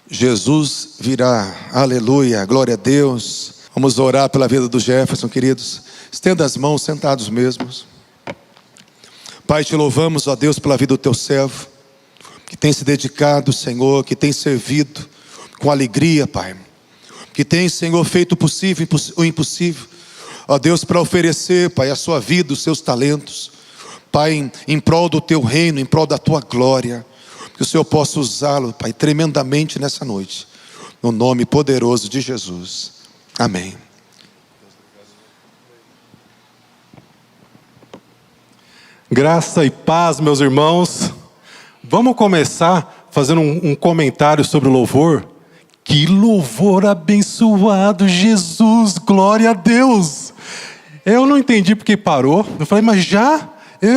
Jesus virá, aleluia, glória a Deus. Vamos orar pela vida do Jefferson, queridos. Estenda as mãos, sentados mesmos. Pai, te louvamos, ó Deus, pela vida do teu servo, que tem se dedicado, Senhor, que tem servido com alegria, Pai, que tem, Senhor, feito o possível, o impossível, ó Deus, para oferecer, Pai, a sua vida, os seus talentos, Pai, em prol do teu reino, em prol da tua glória. Que o Senhor possa usá-lo, Pai, tremendamente nessa noite, no nome poderoso de Jesus, amém. Graça e paz, meus irmãos. Vamos começar fazendo um comentário sobre o louvor. Que louvor abençoado, Jesus, glória a Deus. Eu não entendi porque parou. Eu falei, mas já?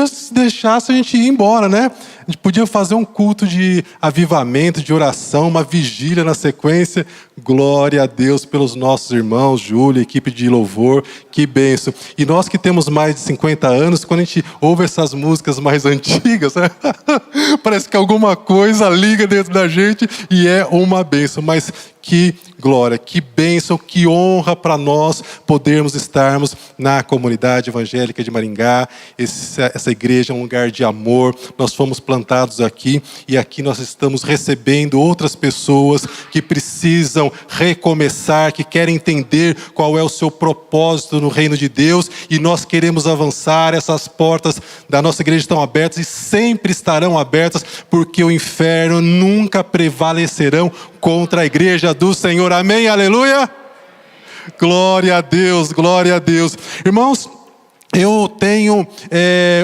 Se deixasse a gente ir embora, né? A gente podia fazer um culto de avivamento, de oração, uma vigília na sequência. Glória a Deus pelos nossos irmãos, Júlia, equipe de louvor, que bênção. E nós que temos mais de 50 anos, quando a gente ouve essas músicas mais antigas, né? Parece que alguma coisa liga dentro da gente e é uma bênção. Mas que glória, que bênção, que honra para nós podermos estarmos na comunidade evangélica de Maringá. Essa igreja é um lugar de amor. Nós fomos plantados aqui e aqui nós estamos recebendo outras pessoas que precisam recomeçar, que querem entender qual é o seu propósito no reino de Deus, e nós queremos avançar. Essas portas da nossa igreja estão abertas e sempre estarão abertas, porque o inferno nunca prevalecerão contra a igreja do Senhor. Amém, aleluia. Glória a Deus, glória a Deus. Irmãos, eu tenho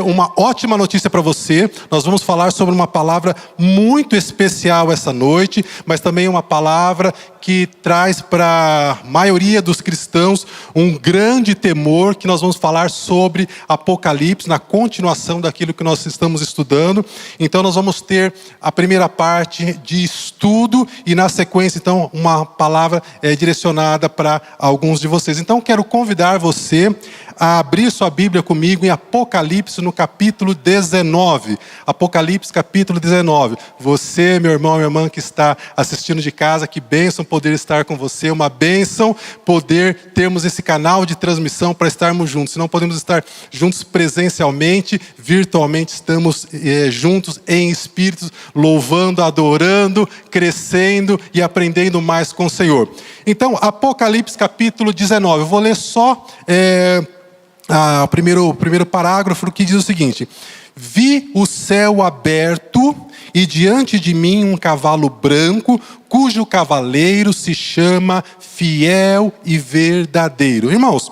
uma ótima notícia para você. Nós vamos falar sobre uma palavra muito especial essa noite, mas também uma palavra que traz para a maioria dos cristãos um grande temor, que nós vamos falar sobre Apocalipse, na continuação daquilo que nós estamos estudando. Então nós vamos ter a primeira parte de estudo e na sequência, então, uma palavra direcionada para alguns de vocês. Então quero convidar você a abrir sua Bíblia comigo em Apocalipse, no capítulo 19. Apocalipse, capítulo 19. Você, meu irmão, minha irmã que está assistindo de casa, que bênção poder estar com você. Uma bênção poder termos esse canal de transmissão para estarmos juntos. Se não podemos estar juntos presencialmente, virtualmente estamos juntos em espíritos, louvando, adorando, crescendo e aprendendo mais com o Senhor. Então, Apocalipse, capítulo 19. Eu vou ler só o primeiro parágrafo, que diz o seguinte: vi o céu aberto e diante de mim um cavalo branco, cujo cavaleiro se chama Fiel e Verdadeiro. Irmãos,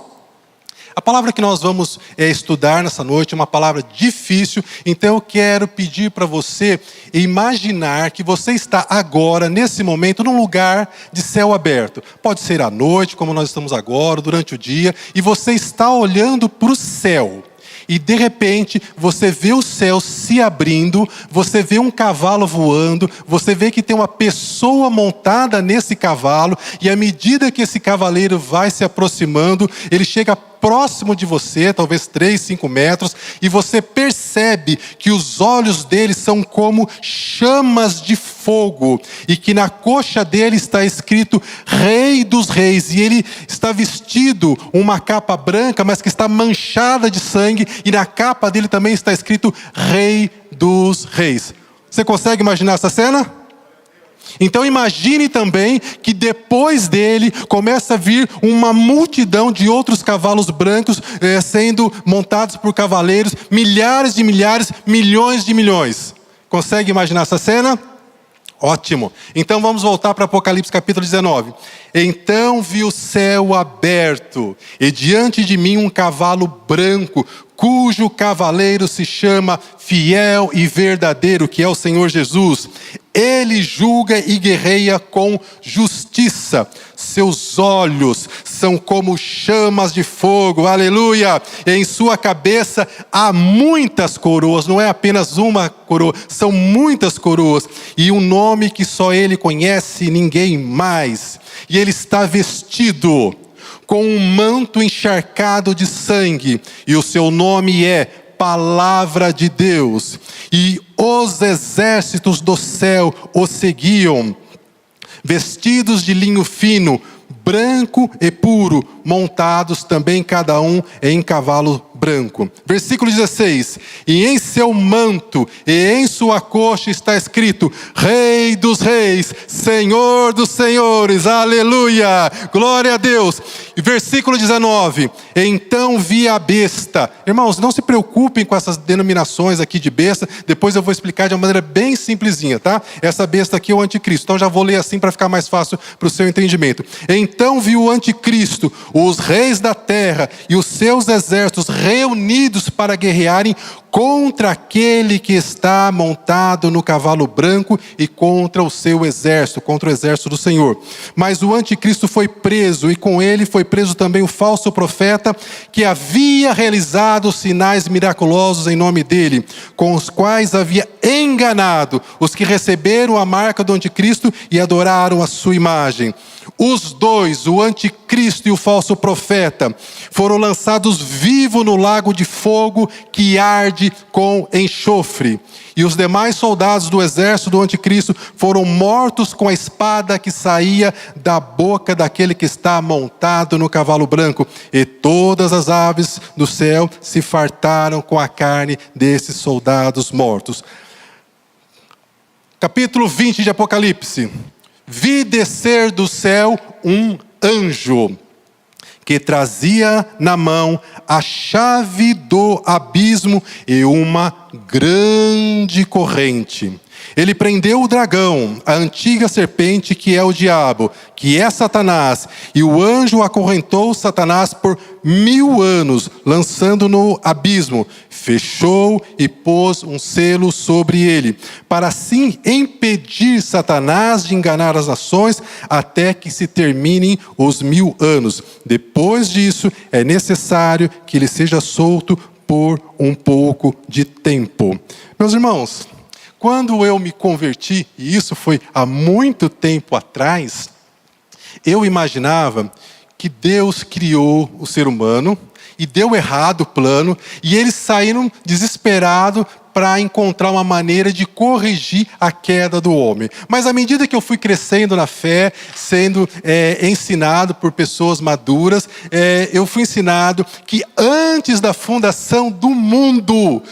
a palavra que nós vamos estudar nessa noite é uma palavra difícil, então eu quero pedir para você imaginar que você está agora, nesse momento, num lugar de céu aberto. Pode ser à noite, como nós estamos agora, durante o dia, e você está olhando para o céu. E de repente, você vê o céu se abrindo, você vê um cavalo voando, você vê que tem uma pessoa montada nesse cavalo, e à medida que esse cavaleiro vai se aproximando, ele chega próximo de você, talvez 3, 5 metros, e você percebe que os olhos dele são como chamas de fogo, e que na coxa dele está escrito Rei dos Reis, e ele está vestido uma capa branca, mas que está manchada de sangue, e na capa dele também está escrito Rei dos Reis. Você consegue imaginar essa cena? Então imagine também que depois dele começa a vir uma multidão de outros cavalos brancos sendo montados por cavaleiros, milhares de milhares, milhões de milhões. Consegue imaginar essa cena? Ótimo. Então vamos voltar para Apocalipse capítulo 19. Então vi o céu aberto e diante de mim um cavalo branco, cujo cavaleiro se chama Fiel e Verdadeiro, que é o Senhor Jesus. Ele julga e guerreia com justiça. Seus olhos são como chamas de fogo. Aleluia! E em sua cabeça há muitas coroas. Não é apenas uma coroa, são muitas coroas. E um nome que só ele conhece, ninguém mais. E ele está vestido com um manto encharcado de sangue. E o seu nome é Palavra de Deus. E os exércitos do céu o seguiam. vestidos de linho fino, branco e puro, montados também cada um em cavalo branco. Versículo 16: e em seu manto e em sua coxa está escrito: Rei dos reis, Senhor dos senhores, aleluia, glória a Deus. E versículo 19: então vi a besta. Irmãos, não se preocupem com essas denominações aqui de besta, depois eu vou explicar de uma maneira bem simplesinha, tá? Essa besta aqui é o anticristo, então já vou ler assim para ficar mais fácil para o seu entendimento. Então vi o anticristo, os reis da terra e os seus exércitos reunidos para guerrearem contra aquele que está montado no cavalo branco e contra o seu exército, contra o exército do Senhor. Mas o anticristo foi preso, e com ele foi preso também o falso profeta, que havia realizado sinais miraculosos em nome dele, com os quais havia enganado os que receberam a marca do anticristo e adoraram a sua imagem. Os dois, o anticristo e o falso profeta, foram lançados vivos no lago de fogo que arde com enxofre. E os demais soldados do exército do anticristo foram mortos com a espada que saía da boca daquele que está montado no cavalo branco. E todas as aves do céu se fartaram com a carne desses soldados mortos. Capítulo 20 de Apocalipse. Vi descer do céu um anjo, que trazia na mão a chave do abismo e uma grande corrente. Ele prendeu o dragão, a antiga serpente que é o diabo, que é Satanás, e o anjo acorrentou Satanás por 1000 anos, lançando no abismo. Fechou e pôs um selo sobre ele, para assim impedir Satanás de enganar as nações, até que se terminem os 1000 anos. Depois disso, é necessário que ele seja solto por um pouco de tempo. Meus irmãos, quando eu me converti, e isso foi há muito tempo atrás, eu imaginava que Deus criou o ser humano e deu errado o plano, e eles saíram desesperados para encontrar uma maneira de corrigir a queda do homem. Mas à medida que eu fui crescendo na fé, sendo ensinado por pessoas maduras, eu fui ensinado que antes da fundação do mundo,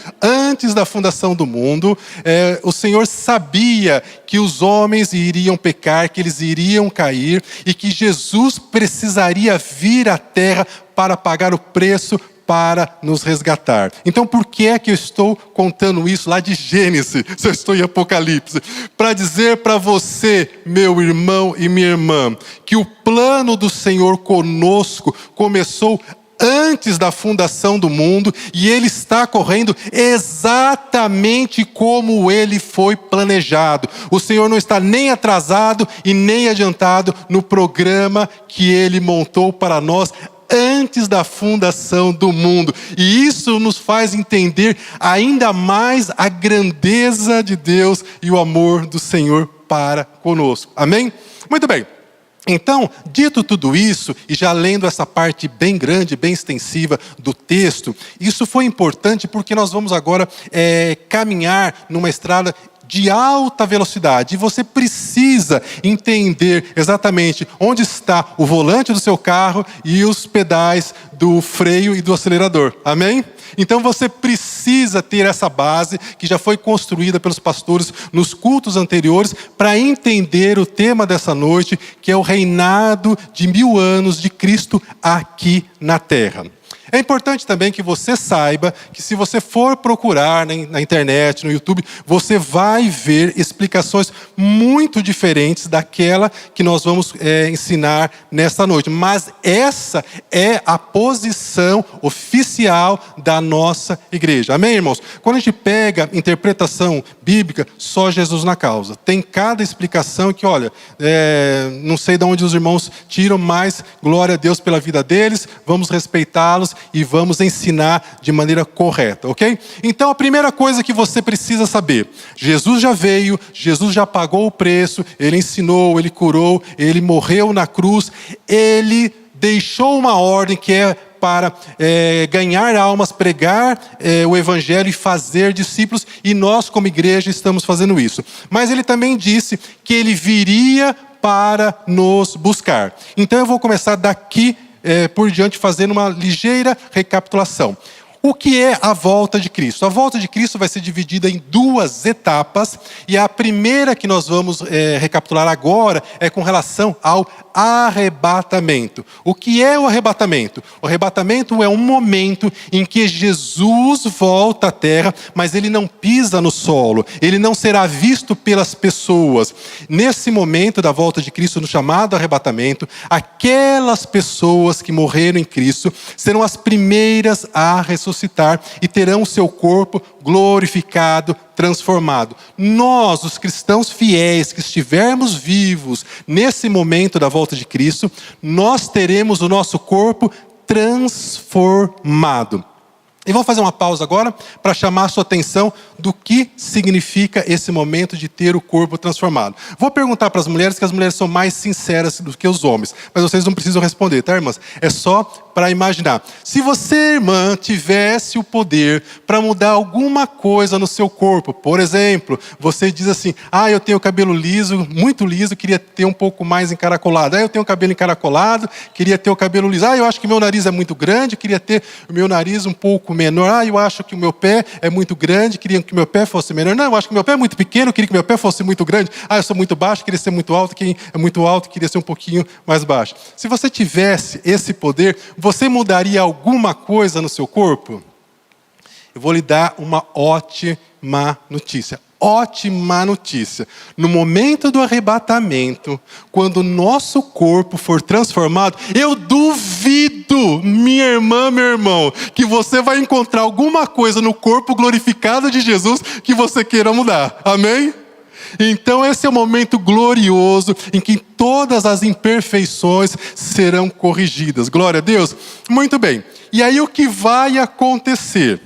o Senhor sabia que os homens iriam pecar, que eles iriam cair, e que Jesus precisaria vir à terra para pagar o preço para nos resgatar. Então, por que é que eu estou contando isso lá de Gênesis, se eu estou em Apocalipse? Para dizer para você, meu irmão e minha irmã, que o plano do Senhor conosco começou antes da fundação do mundo, e ele está correndo exatamente como ele foi planejado. O Senhor não está nem atrasado e nem adiantado no programa que ele montou para nós antes da fundação do mundo. E isso nos faz entender ainda mais a grandeza de Deus e o amor do Senhor para conosco. Amém? Muito bem. Então, dito tudo isso, e já lendo essa parte bem grande, bem extensiva do texto, isso foi importante porque nós vamos agora caminhar numa estrada de alta velocidade. E você precisa entender exatamente onde está o volante do seu carro e os pedais do freio e do acelerador. Amém? Então você precisa ter essa base que já foi construída pelos pastores nos cultos anteriores para entender o tema dessa noite, que é o reinado de 1000 anos de Cristo aqui na terra. É importante também que você saiba que se você for procurar na internet, no YouTube, você vai ver explicações muito diferentes daquela que nós vamos ensinar nesta noite. Mas essa é a posição oficial da nossa igreja. Amém, irmãos? Quando a gente pega interpretação bíblica, só Jesus na causa. Tem cada explicação que, olha, não sei de onde os irmãos tiram, mas glória a Deus pela vida deles, vamos respeitá-los e vamos ensinar de maneira correta, ok? Então a primeira coisa que você precisa saber: Jesus já veio, Jesus já pagou o preço, Ele ensinou, Ele curou, Ele morreu na cruz, Ele deixou uma ordem que é para ganhar almas, pregar o Evangelho e fazer discípulos, e nós como igreja estamos fazendo isso. Mas Ele também disse que Ele viria para nos buscar. Então eu vou começar daqui por diante fazendo uma ligeira recapitulação. O que é a volta de Cristo? A volta de Cristo vai ser dividida em duas etapas, e a primeira que nós vamos recapitular agora é com relação ao arrebatamento. O que é o arrebatamento? O arrebatamento é um momento em que Jesus volta à terra, mas ele não pisa no solo, ele não será visto pelas pessoas. Nesse momento da volta de Cristo, no chamado arrebatamento, aquelas pessoas que morreram em Cristo serão as primeiras a ressuscitar e terão o seu corpo glorificado, transformado. Nós, os cristãos fiéis que estivermos vivos nesse momento da volta de Cristo, nós teremos o nosso corpo transformado. E vou fazer uma pausa agora para chamar a sua atenção do que significa esse momento de ter o corpo transformado. Vou perguntar para as mulheres, que as mulheres são mais sinceras do que os homens, mas vocês não precisam responder, tá, irmãs? É só para imaginar. Se você, irmã, tivesse o poder para mudar alguma coisa no seu corpo, por exemplo, você diz assim: eu tenho cabelo liso, muito liso, queria ter um pouco mais encaracolado. Eu tenho cabelo encaracolado, queria ter o cabelo liso. Eu acho que meu nariz é muito grande, queria ter o meu nariz um pouco menor. Eu acho que o meu pé é muito grande, queria que meu pé fosse menor. Não, eu acho que meu pé é muito pequeno, queria que meu pé fosse muito grande. Eu sou muito baixo, queria ser muito alto. Quem é muito alto, queria ser um pouquinho mais baixo. Se você tivesse esse poder, você mudaria alguma coisa no seu corpo? Eu vou lhe dar uma ótima notícia. Ótima notícia. No momento do arrebatamento, quando o nosso corpo for transformado, eu duvido, minha irmã, meu irmão, que você vai encontrar alguma coisa no corpo glorificado de Jesus que você queira mudar. Amém? Então esse é o momento glorioso em que todas as imperfeições serão corrigidas. Glória a Deus. Muito bem. E aí o que vai acontecer?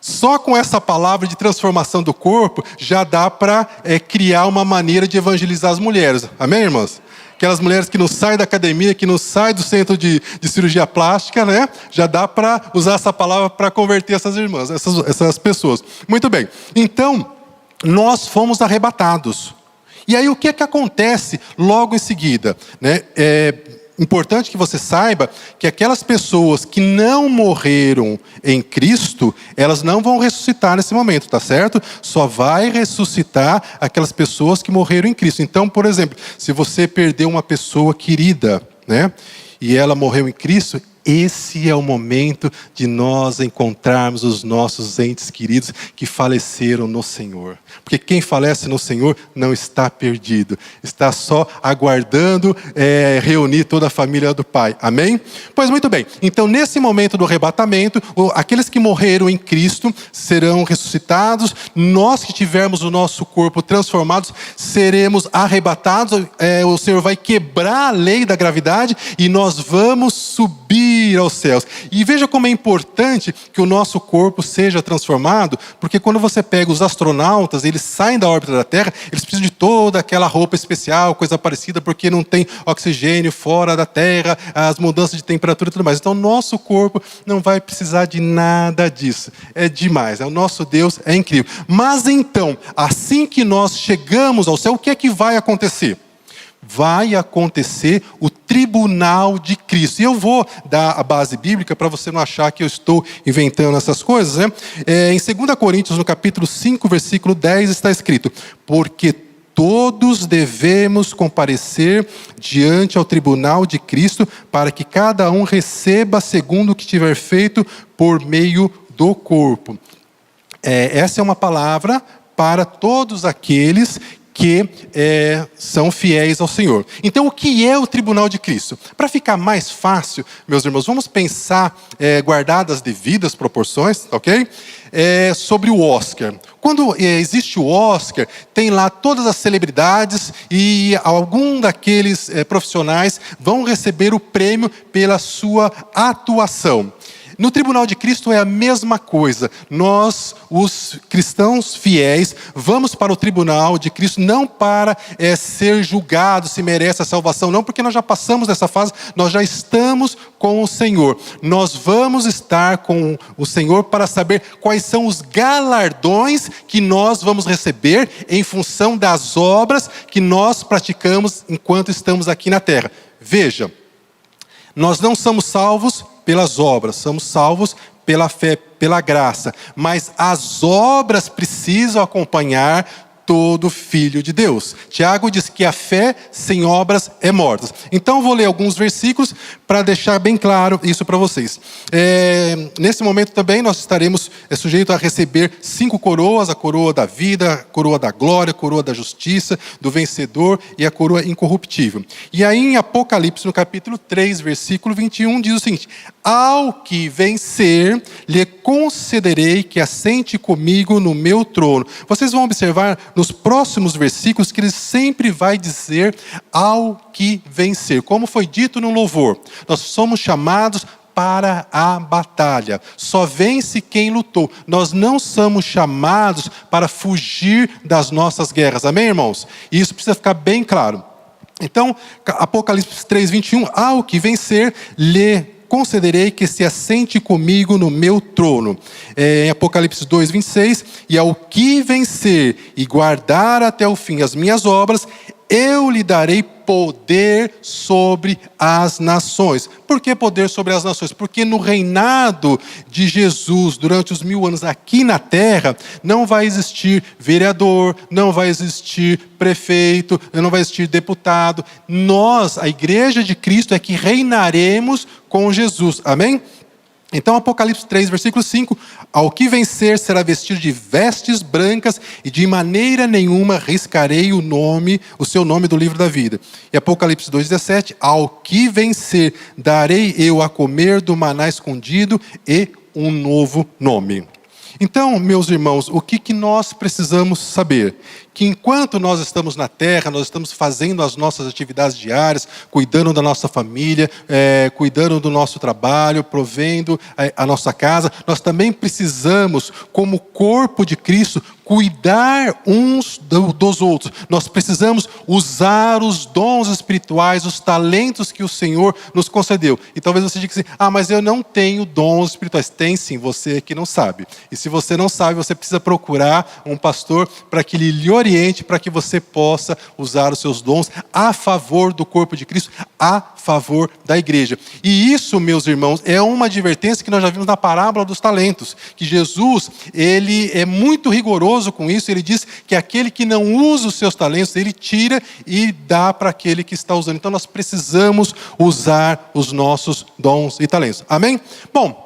Só com essa palavra de transformação do corpo, já dá para criar uma maneira de evangelizar as mulheres. Amém, irmãs? Aquelas mulheres que não saem da academia, que não saem do centro de cirurgia plástica, né? Já dá para usar essa palavra para converter essas irmãs, essas pessoas. Muito bem. Então, nós fomos arrebatados. E aí o que é que acontece logo em seguida? Né? Importante que você saiba que aquelas pessoas que não morreram em Cristo, elas não vão ressuscitar nesse momento, tá certo? Só vai ressuscitar aquelas pessoas que morreram em Cristo. Então, por exemplo, se você perdeu uma pessoa querida, né? E ela morreu em Cristo, esse é o momento de nós encontrarmos os nossos entes queridos que faleceram no Senhor. Porque quem falece no Senhor não está perdido. Está só aguardando reunir toda a família do Pai. Amém? Pois muito bem. Então, nesse momento do arrebatamento, aqueles que morreram em Cristo serão ressuscitados. Nós que tivermos o nosso corpo transformado, seremos arrebatados. O Senhor vai quebrar a lei da gravidade e nós vamos subir aos céus. E veja como é importante que o nosso corpo seja transformado, porque quando você pega os astronautas, eles saem da órbita da Terra, eles precisam de toda aquela roupa especial, coisa parecida, porque não tem oxigênio fora da Terra, as mudanças de temperatura e tudo mais. Então o nosso corpo não vai precisar de nada disso. É demais, o nosso Deus é incrível. Mas então, assim que nós chegamos ao céu, o que é que vai acontecer? Vai acontecer o tribunal de Cristo. E eu vou dar a base bíblica para você não achar que eu estou inventando essas coisas, né? Em 2 Coríntios, no capítulo 5, versículo 10, está escrito: porque todos devemos comparecer diante ao tribunal de Cristo, para que cada um receba segundo o que tiver feito por meio do corpo. Essa é uma palavra para todos aqueles que são fiéis ao Senhor. Então, o que é o tribunal de Cristo? Para ficar mais fácil, meus irmãos, vamos pensar, guardadas as devidas proporções, ok? Sobre o Oscar. Quando existe o Oscar, tem lá todas as celebridades e algum daqueles profissionais vão receber o prêmio pela sua atuação. No tribunal de Cristo é a mesma coisa. Nós, os cristãos fiéis, vamos para o tribunal de Cristo não para ser julgados se merece a salvação, não, porque nós já passamos dessa fase, nós já estamos com o Senhor. Nós vamos estar com o Senhor para saber quais são os galardões que nós vamos receber em função das obras que nós praticamos enquanto estamos aqui na terra. Veja, nós não somos salvos pelas obras, somos salvos pela fé, pela graça. Mas as obras precisam acompanhar todo filho de Deus. Tiago diz que a fé sem obras é morta. Então eu vou ler alguns versículos para deixar bem claro isso para vocês. Nesse momento também nós estaremos sujeitos a receber 5 coroas: a coroa da vida, a coroa da glória, a coroa da justiça, do vencedor e a coroa incorruptível. E aí em Apocalipse, no capítulo 3, versículo 21, diz o seguinte: ao que vencer, lhe concederei que assente comigo no meu trono. Vocês vão observar nos próximos versículos que ele sempre vai dizer ao que vencer. Como foi dito no louvor, nós somos chamados para a batalha. Só vence quem lutou. Nós não somos chamados para fugir das nossas guerras. Amém, irmãos? E isso precisa ficar bem claro. Então, Apocalipse 3, 21, ao que vencer, lhe concederei que se assente comigo no meu trono. Em Apocalipse 2, 26, e ao que vencer e guardar até o fim as minhas obras, eu lhe darei poder sobre as nações. Por que poder sobre as nações? Porque no reinado de Jesus, durante os 1000 anos aqui na terra, não vai existir vereador, não vai existir prefeito, não vai existir deputado. Nós, a igreja de Cristo, é que reinaremos com Jesus. Amém? Então, Apocalipse 3, versículo 5, ao que vencer será vestido de vestes brancas e de maneira nenhuma riscarei o seu nome do livro da vida. E Apocalipse 2, 17, ao que vencer darei eu a comer do maná escondido e um novo nome. Então, meus irmãos, o que nós precisamos saber? Que enquanto nós estamos na terra, nós estamos fazendo as nossas atividades diárias, cuidando da nossa família, cuidando do nosso trabalho, provendo a nossa casa, nós também precisamos, como corpo de Cristo, cuidar uns dos outros. Nós precisamos usar os dons espirituais, os talentos que o Senhor nos concedeu. E talvez você diga assim: mas eu não tenho dons espirituais. Tem sim, você que não sabe. E se você não sabe, você precisa procurar um pastor para que ele lhe oriente, para que você possa usar os seus dons a favor do corpo de Cristo, a favor da igreja. E isso, meus irmãos, é uma advertência que nós já vimos na parábola dos talentos, que Jesus, ele é muito rigoroso com isso. Ele diz que aquele que não usa os seus talentos, ele tira e dá para aquele que está usando. Então nós precisamos usar os nossos dons e talentos. Amém? Bom,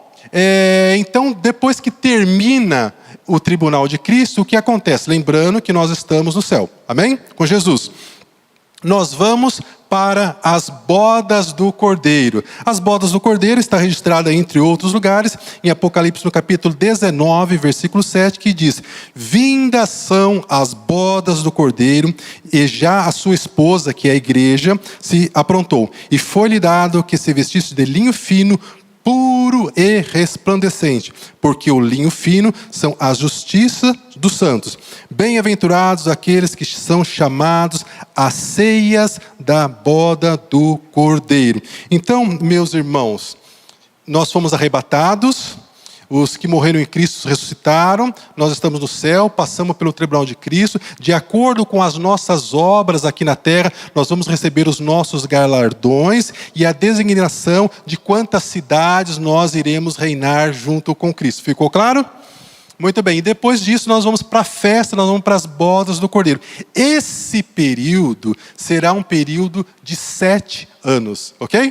então depois que termina o tribunal de Cristo, o que acontece? Lembrando que nós estamos no céu. Amém? Com Jesus. Nós vamos para as bodas do Cordeiro. As bodas do Cordeiro está registrada, entre outros lugares, em Apocalipse no capítulo 19, versículo 7, que diz: vindas são as bodas do Cordeiro, e já a sua esposa, que é a igreja, se aprontou. E foi-lhe dado que se vestisse de linho fino, puro e resplandecente, porque o linho fino são a justiça dos santos. Bem-aventurados aqueles que são chamados às ceias da boda do Cordeiro. Então, meus irmãos, nós fomos arrebatados. Os que morreram em Cristo ressuscitaram, nós estamos no céu, passamos pelo tribunal de Cristo. De acordo com as nossas obras aqui na terra, nós vamos receber os nossos galardões e a designação de quantas cidades nós iremos reinar junto com Cristo. Ficou claro? Muito bem, e depois disso nós vamos para a festa, nós vamos para as bodas do Cordeiro. Esse período será um período de 7 anos, ok?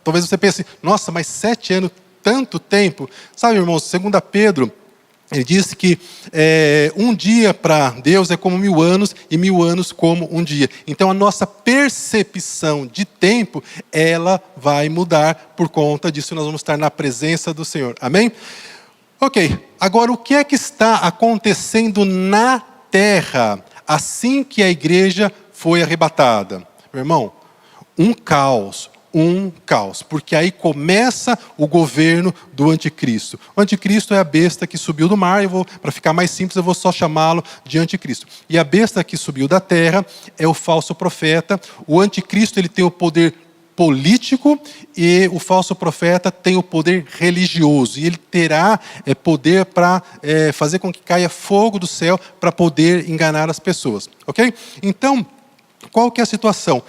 Talvez você pense: nossa, mas 7 anos, tanto tempo. Sabe, irmãos, 2 Pedro, ele diz que um dia para Deus é como 1000 anos, e 1000 anos como um dia. Então a nossa percepção de tempo, ela vai mudar por conta disso. Nós vamos estar na presença do Senhor. Amém? Ok, agora o que é que está acontecendo na terra assim que a igreja foi arrebatada? Meu irmão, um caos, um caos, porque aí começa o governo do anticristo. O anticristo é a besta que subiu do mar, para ficar mais simples, eu vou só chamá-lo de anticristo. E a besta que subiu da terra é o falso profeta. O anticristo, ele tem o poder político, e o falso profeta tem o poder religioso, e ele terá poder para fazer com que caia fogo do céu para poder enganar as pessoas, ok? Então, qual que é a situação?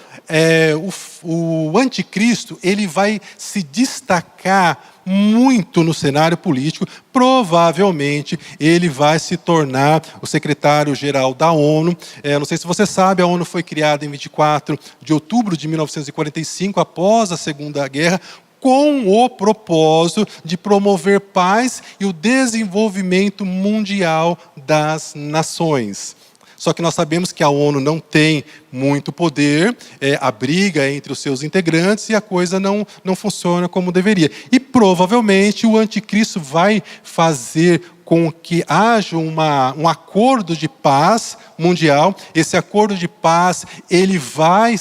O anticristo, ele vai se destacar muito no cenário político. Provavelmente ele vai se tornar o secretário-geral da ONU. Não sei se você sabe, a ONU foi criada em 24 de outubro de 1945, após a Segunda Guerra, com o propósito de promover paz e o desenvolvimento mundial das nações. Só que nós sabemos que a ONU não tem muito poder, a briga entre os seus integrantes, e a coisa não funciona como deveria. E provavelmente o anticristo vai fazer com que haja um acordo de paz mundial. Esse acordo de paz, ele vai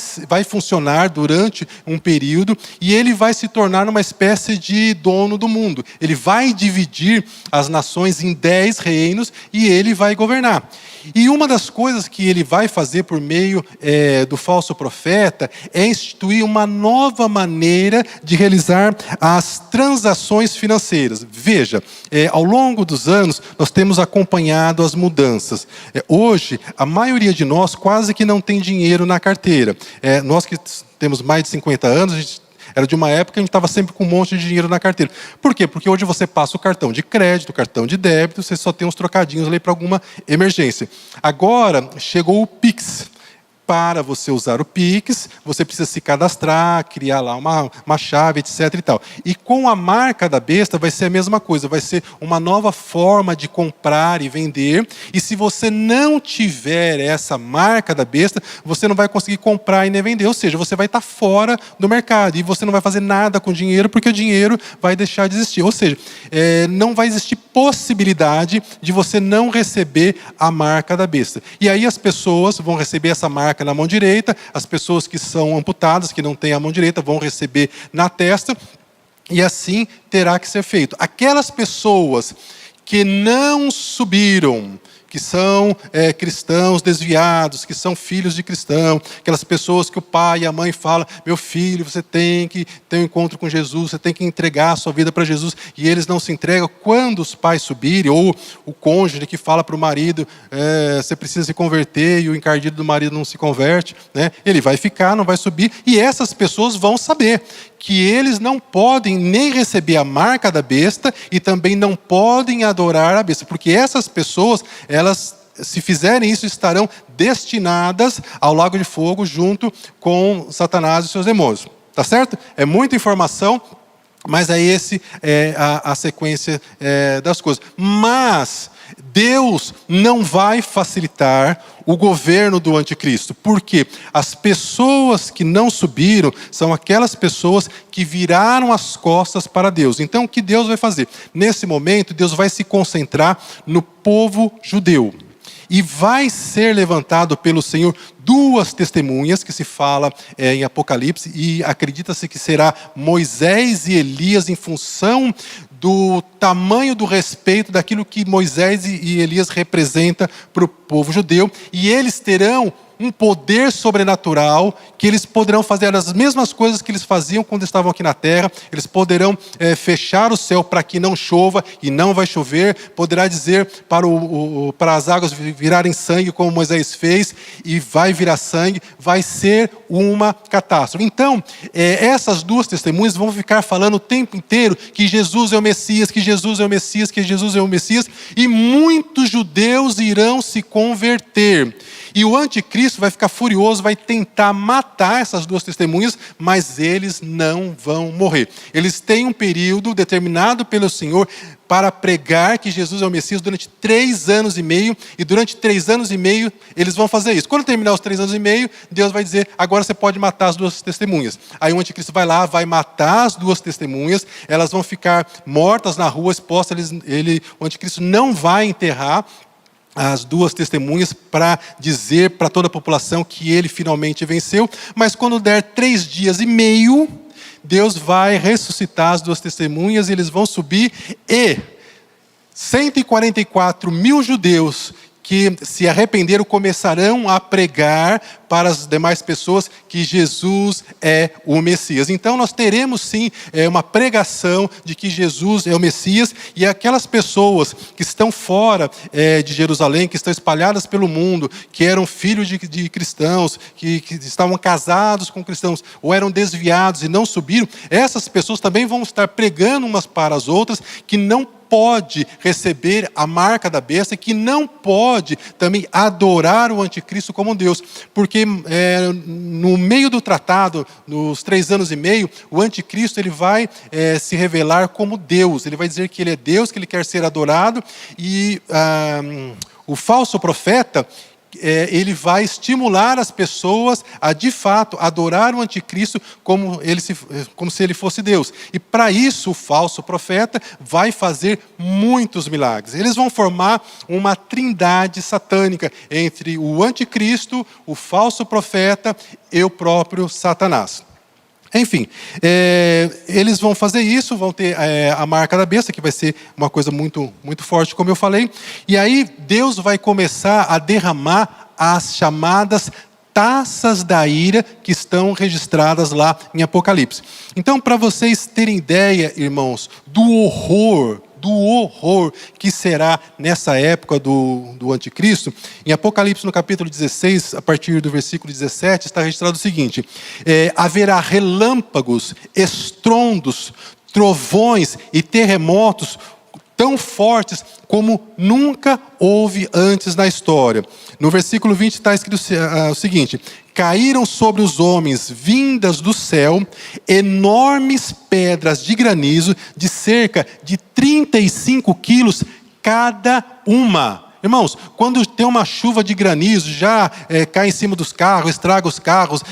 funcionar durante um período, e ele vai se tornar uma espécie de dono do mundo. Ele vai dividir as nações em 10 reinos, e ele vai governar. E uma das coisas que ele vai fazer por meio do falso profeta é instituir uma nova maneira de realizar as transações financeiras. Veja, ao longo dos anos, nós temos acompanhado as mudanças. Hoje, a maioria de nós quase que não tem dinheiro na carteira. Nós que temos mais de 50 anos, a gente era de uma época que a gente estava sempre com um monte de dinheiro na carteira. Por quê? Porque hoje você passa o cartão de crédito, o cartão de débito, você só tem uns trocadinhos ali para alguma emergência. Agora chegou o Pix. Para você usar o Pix, você precisa se cadastrar, criar lá uma chave, etc. e tal. E com a marca da besta vai ser a mesma coisa, vai ser uma nova forma de comprar e vender. E se você não tiver essa marca da besta, você não vai conseguir comprar e nem vender. Ou seja, você vai estar fora do mercado e você não vai fazer nada com o dinheiro, porque o dinheiro vai deixar de existir. Ou seja, não vai existir possibilidade de você não receber a marca da besta. E aí as pessoas vão receber essa marca na mão direita, as pessoas que são amputadas, que não têm a mão direita, vão receber na testa, e assim terá que ser feito. Aquelas pessoas que não subiram, que são cristãos desviados, que são filhos de cristão, aquelas pessoas que o pai e a mãe falam: meu filho, você tem que ter um encontro com Jesus, você tem que entregar a sua vida para Jesus, e eles não se entregam. Quando os pais subirem, ou o cônjuge que fala para o marido, você precisa se converter, e o encardido do marido não se converte, né? Ele vai ficar, não vai subir, e essas pessoas vão saber que eles não podem nem receber a marca da besta, e também não podem adorar a besta, porque essas pessoas, elas, se fizerem isso, estarão destinadas ao lago de fogo junto com Satanás e seus demônios. Tá certo? É muita informação, mas esse é a sequência das coisas. Mas Deus não vai facilitar o governo do anticristo. Por quê? As pessoas que não subiram são aquelas pessoas que viraram as costas para Deus. Então, o que Deus vai fazer? Nesse momento, Deus vai se concentrar no povo judeu. E vai ser levantado pelo Senhor 2 testemunhas, que se fala em Apocalipse, e acredita-se que será Moisés e Elias, em função do tamanho do respeito daquilo que Moisés e Elias representam para o povo judeu. E eles terão um poder sobrenatural, que eles poderão fazer as mesmas coisas que eles faziam quando estavam aqui na terra. Eles poderão fechar o céu para que não chova, e não vai chover. Poderá dizer para as águas virarem sangue, como Moisés fez, e vai virar sangue. Vai ser uma catástrofe. Então, essas 2 testemunhas vão ficar falando o tempo inteiro que Jesus é o Messias, que Jesus é o Messias, que Jesus é o Messias, e muitos judeus irão se converter. E o anticristo vai ficar furioso, vai tentar matar essas 2 testemunhas, mas eles não vão morrer. Eles têm um período determinado pelo Senhor para pregar que Jesus é o Messias durante 3 anos e meio, e durante 3 anos e meio eles vão fazer isso. Quando terminar os 3 anos e meio, Deus vai dizer: agora você pode matar as 2 testemunhas. Aí o anticristo vai lá, vai matar as 2 testemunhas, elas vão ficar mortas na rua, expostas. O anticristo não vai enterrar as 2 testemunhas para dizer para toda a população que ele finalmente venceu. Mas quando der 3 dias e meio, Deus vai ressuscitar as 2 testemunhas, e eles vão subir, e 144 mil judeus que se arrependeram começarão a pregar para as demais pessoas que Jesus é o Messias. Então nós teremos sim uma pregação de que Jesus é o Messias, e aquelas pessoas que estão fora de Jerusalém, que estão espalhadas pelo mundo, que eram filhos de cristãos, que estavam casados com cristãos, ou eram desviados e não subiram, essas pessoas também vão estar pregando umas para as outras, que não pode receber a marca da besta, que não pode também adorar o anticristo como Deus, porque no meio do tratado, nos 3 anos e meio, o anticristo ele vai se revelar como Deus, ele vai dizer que ele é Deus, que ele quer ser adorado, e o falso profeta, ele vai estimular as pessoas a, de fato, adorar o anticristo como se ele fosse Deus. E para isso, o falso profeta vai fazer muitos milagres. Eles vão formar uma trindade satânica entre o anticristo, o falso profeta e o próprio Satanás. Enfim, eles vão fazer isso, vão ter a marca da besta, que vai ser uma coisa muito, muito forte, como eu falei. E aí Deus vai começar a derramar as chamadas taças da ira, que estão registradas lá em Apocalipse. Então, para vocês terem ideia, irmãos, do horror que será nessa época do anticristo, em Apocalipse no capítulo 16, a partir do versículo 17, está registrado o seguinte: haverá relâmpagos, estrondos, trovões e terremotos tão fortes como nunca houve antes na história. No versículo 20 está escrito o seguinte: caíram sobre os homens, vindas do céu, enormes pedras de granizo de cerca de 35 quilos cada uma. Irmãos, quando tem uma chuva de granizo, já cai em cima dos carros, estraga os carros,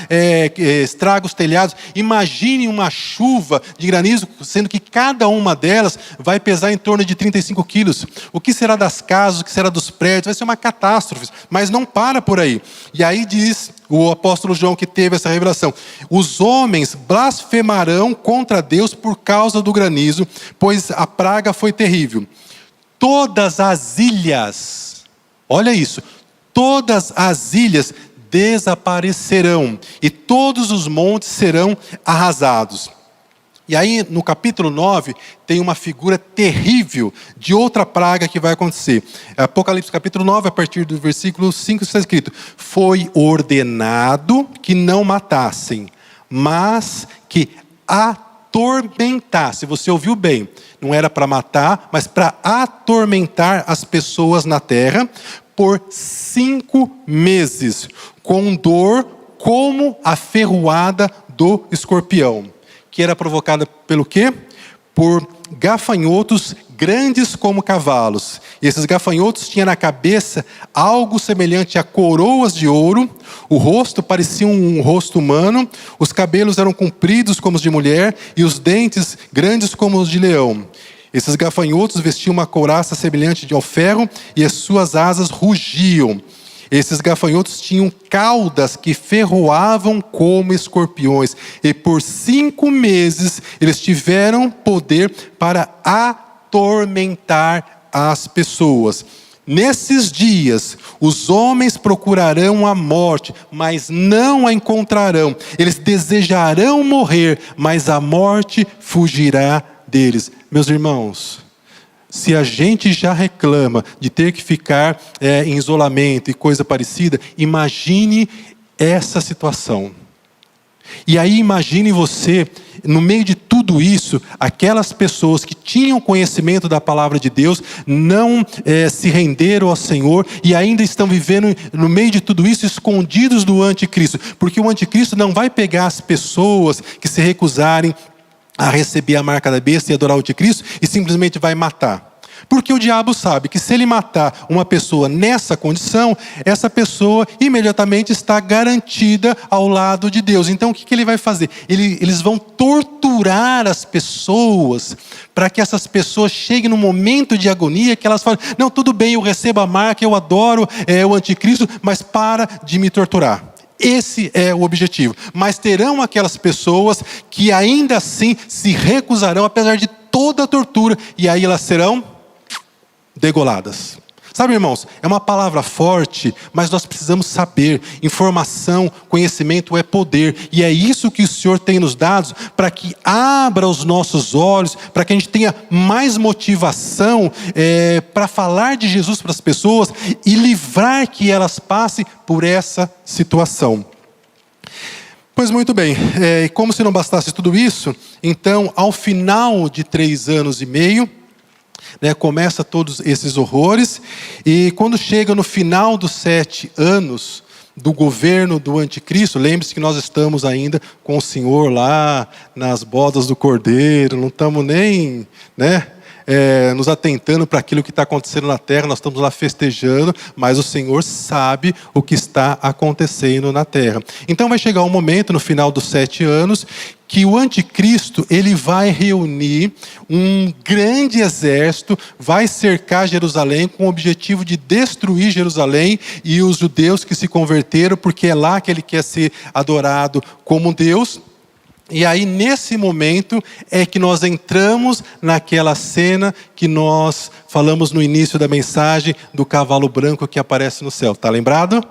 estraga os telhados. Imagine uma chuva de granizo, sendo que cada uma delas vai pesar em torno de 35 quilos. O que será das casas, o que será dos prédios? Vai ser uma catástrofe, mas não para por aí. E aí diz o apóstolo João, que teve essa revelação: os homens blasfemarão contra Deus por causa do granizo, pois a praga foi terrível. Todas as ilhas, olha isso, todas as ilhas desaparecerão e todos os montes serão arrasados. E aí no capítulo 9 tem uma figura terrível de outra praga que vai acontecer. Apocalipse capítulo 9, a partir do versículo 5 está escrito: foi ordenado que não matassem, mas que atormentasse. Você ouviu bem, não era para matar, mas para atormentar as pessoas na terra por 5 meses, com dor como a ferroada do escorpião, que era provocada pelo quê? Por gafanhotos grandes como cavalos. E esses gafanhotos tinham na cabeça algo semelhante a coroas de ouro, o rosto parecia um rosto humano, os cabelos eram compridos como os de mulher, e os dentes grandes como os de leão. Esses gafanhotos vestiam uma couraça semelhante ao ferro, e as suas asas rugiam. Esses gafanhotos tinham caudas que ferroavam como escorpiões, e por 5 meses eles tiveram poder para atormentar as pessoas. Nesses dias, os homens procurarão a morte, mas não a encontrarão. Eles desejarão morrer, mas a morte fugirá deles. Meus irmãos, se a gente já reclama de ter que ficar em isolamento e coisa parecida, imagine essa situação. E aí imagine você, no meio de tudo isso, aquelas pessoas que tinham conhecimento da palavra de Deus, não se renderam ao Senhor e ainda estão vivendo no meio de tudo isso escondidos do anticristo. Porque o anticristo não vai pegar as pessoas que se recusarem a receber a marca da besta e adorar o anticristo e simplesmente vai matar. Porque o diabo sabe que se ele matar uma pessoa nessa condição, essa pessoa imediatamente está garantida ao lado de Deus. Então o que ele vai fazer? Eles vão torturar as pessoas para que essas pessoas cheguem no momento de agonia que elas falem: não, tudo bem, eu recebo a marca, eu adoro o anticristo, mas para de me torturar. Esse é o objetivo. Mas terão aquelas pessoas que ainda assim se recusarão, apesar de toda a tortura, e aí elas serão degoladas. Sabe, irmãos, é uma palavra forte, mas nós precisamos saber. Informação, conhecimento é poder. E é isso que o Senhor tem nos dado, para que abra os nossos olhos, para que a gente tenha mais motivação para falar de Jesus para as pessoas e livrar que elas passem por essa situação. Pois muito bem, como se não bastasse tudo isso, então, ao final de 3 anos e meio, começa todos esses horrores, e quando chega no final dos 7 anos do governo do anticristo, lembre-se que nós estamos ainda com o Senhor lá nas bodas do Cordeiro, não estamos nem, nos atentando para aquilo que está acontecendo na terra, nós estamos lá festejando, mas o Senhor sabe o que está acontecendo na terra. Então vai chegar um momento no final dos 7 anos, que o anticristo, ele vai reunir um grande exército, vai cercar Jerusalém com o objetivo de destruir Jerusalém e os judeus que se converteram, porque é lá que ele quer ser adorado como Deus. E aí, nesse momento, é que nós entramos naquela cena que nós falamos no início da mensagem, do cavalo branco que aparece no céu. Está lembrado?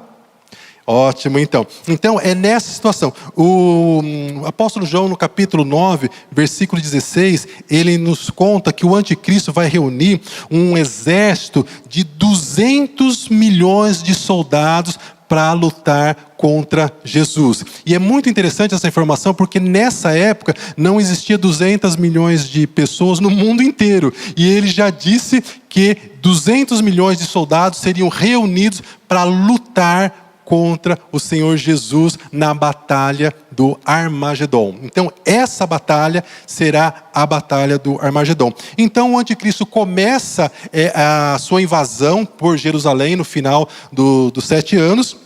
Ótimo, então. Então, é nessa situação. O apóstolo João, no capítulo 9, versículo 16, ele nos conta que o anticristo vai reunir um exército de 200 milhões de soldados para lutar contra Jesus. E é muito interessante essa informação, porque nessa época não existia 200 milhões de pessoas no mundo inteiro. E ele já disse que 200 milhões de soldados seriam reunidos para lutar contra o Senhor Jesus na batalha do Armagedon. Então, essa batalha será a batalha do Armagedon. Então, o anticristo começa a sua invasão por Jerusalém no final dos 7 anos.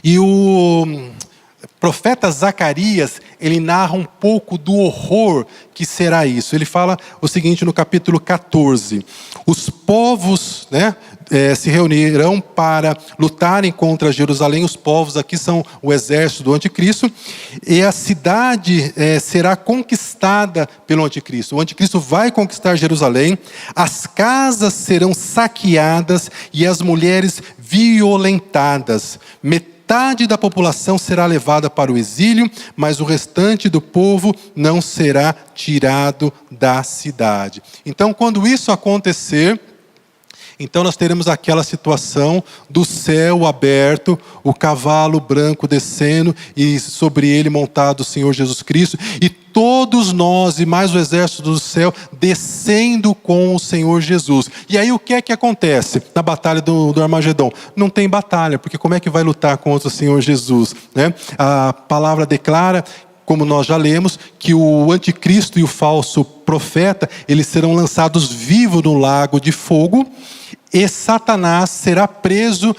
E o profeta Zacarias, ele narra um pouco do horror que será isso. Ele fala o seguinte no capítulo 14. Os povos, se reunirão para lutarem contra Jerusalém. Os povos aqui são o exército do anticristo. E a cidade será conquistada pelo anticristo. O anticristo vai conquistar Jerusalém. As casas serão saqueadas e as mulheres violentadas. Metade da população será levada para o exílio, mas o restante do povo não será tirado da cidade. Então, quando isso acontecer, então nós teremos aquela situação do céu aberto, o cavalo branco descendo e sobre ele montado o Senhor Jesus Cristo, e todos nós e mais o exército do céu descendo com o Senhor Jesus. E aí o que é que acontece na batalha do Armagedon? Não tem batalha, porque como é que vai lutar contra o Senhor Jesus? A palavra declara, como nós já lemos, que o anticristo e o falso profeta, eles serão lançados vivos no lago de fogo, e Satanás será preso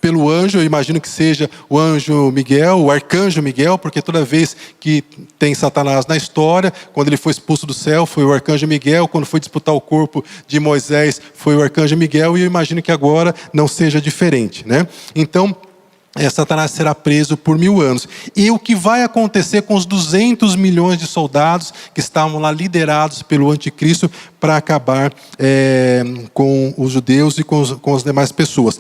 pelo anjo, eu imagino que seja o anjo Miguel, o arcanjo Miguel, porque toda vez que tem Satanás na história, quando ele foi expulso do céu, foi o arcanjo Miguel, quando foi disputar o corpo de Moisés, foi o arcanjo Miguel, e eu imagino que agora não seja diferente, Então, Satanás será preso por 1000 anos. E o que vai acontecer com os 200 milhões de soldados que estavam lá liderados pelo anticristo para acabar com os judeus e com as demais pessoas?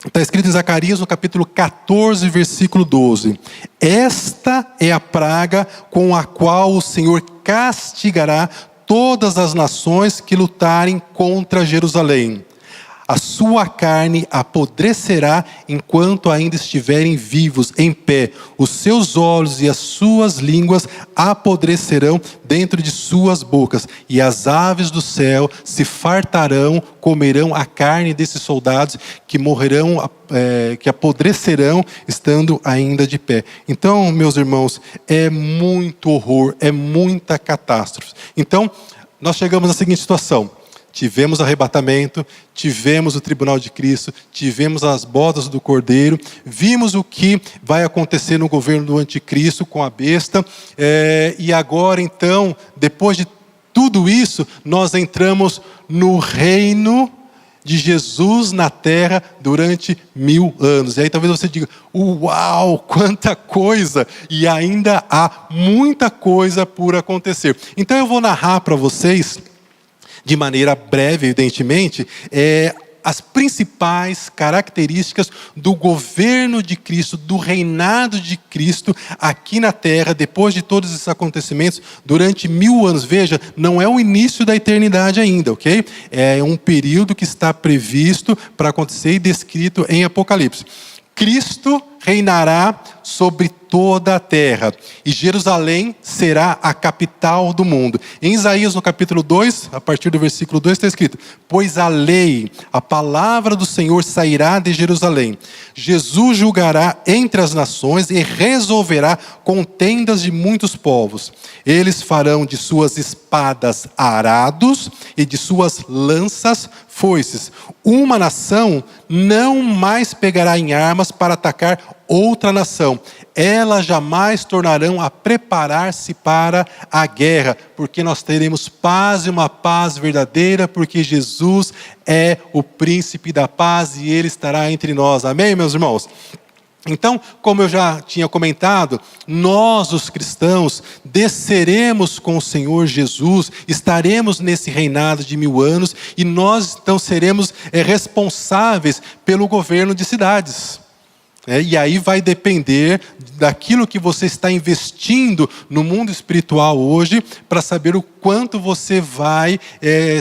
Está escrito em Zacarias no capítulo 14, versículo 12. Esta é a praga com a qual o Senhor castigará todas as nações que lutarem contra Jerusalém. A sua carne apodrecerá enquanto ainda estiverem vivos, em pé. Os seus olhos e as suas línguas apodrecerão dentro de suas bocas. E as aves do céu se fartarão, comerão a carne desses soldados que morrerão, que apodrecerão, estando ainda de pé. Então, meus irmãos, é muito horror, é muita catástrofe. Então, nós chegamos à seguinte situação. Tivemos arrebatamento, tivemos o tribunal de Cristo, tivemos as bodas do Cordeiro, vimos o que vai acontecer no governo do anticristo com a besta, e agora então, depois de tudo isso, nós entramos no reino de Jesus na terra durante 1000 anos. E aí talvez você diga, uau, quanta coisa! E ainda há muita coisa por acontecer. Então eu vou narrar para vocês, de maneira breve, evidentemente, as principais características do governo de Cristo, do reinado de Cristo aqui na terra, depois de todos esses acontecimentos, durante 1000 anos. Veja, não é o início da eternidade ainda, ok? É um período que está previsto para acontecer e descrito em Apocalipse. Cristo reinará sobre toda a terra, e Jerusalém será a capital do mundo. Em Isaías, no capítulo 2, a partir do versículo 2, está escrito: pois a lei, a palavra do Senhor sairá de Jerusalém. Jesus julgará entre as nações e resolverá contendas de muitos povos. Eles farão de suas espadas arados e de suas lanças foices. Uma nação não mais pegará em armas para atacar outra nação. Elas jamais tornarão a preparar-se para a guerra, porque nós teremos paz, e uma paz verdadeira, porque Jesus é o príncipe da paz e Ele estará entre nós. Amém, meus irmãos? Então, como eu já tinha comentado, nós, os cristãos, desceremos com o Senhor Jesus, estaremos nesse reinado de 1000 anos, e nós então seremos responsáveis pelo governo de cidades. E aí vai depender daquilo que você está investindo no mundo espiritual hoje, para saber o quanto você vai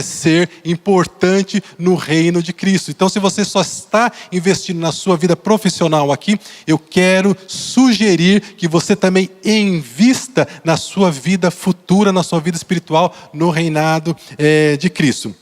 ser importante no reino de Cristo. Então, se você só está investindo na sua vida profissional aqui, eu quero sugerir que você também invista na sua vida futura, na sua vida espiritual, no reinado de Cristo.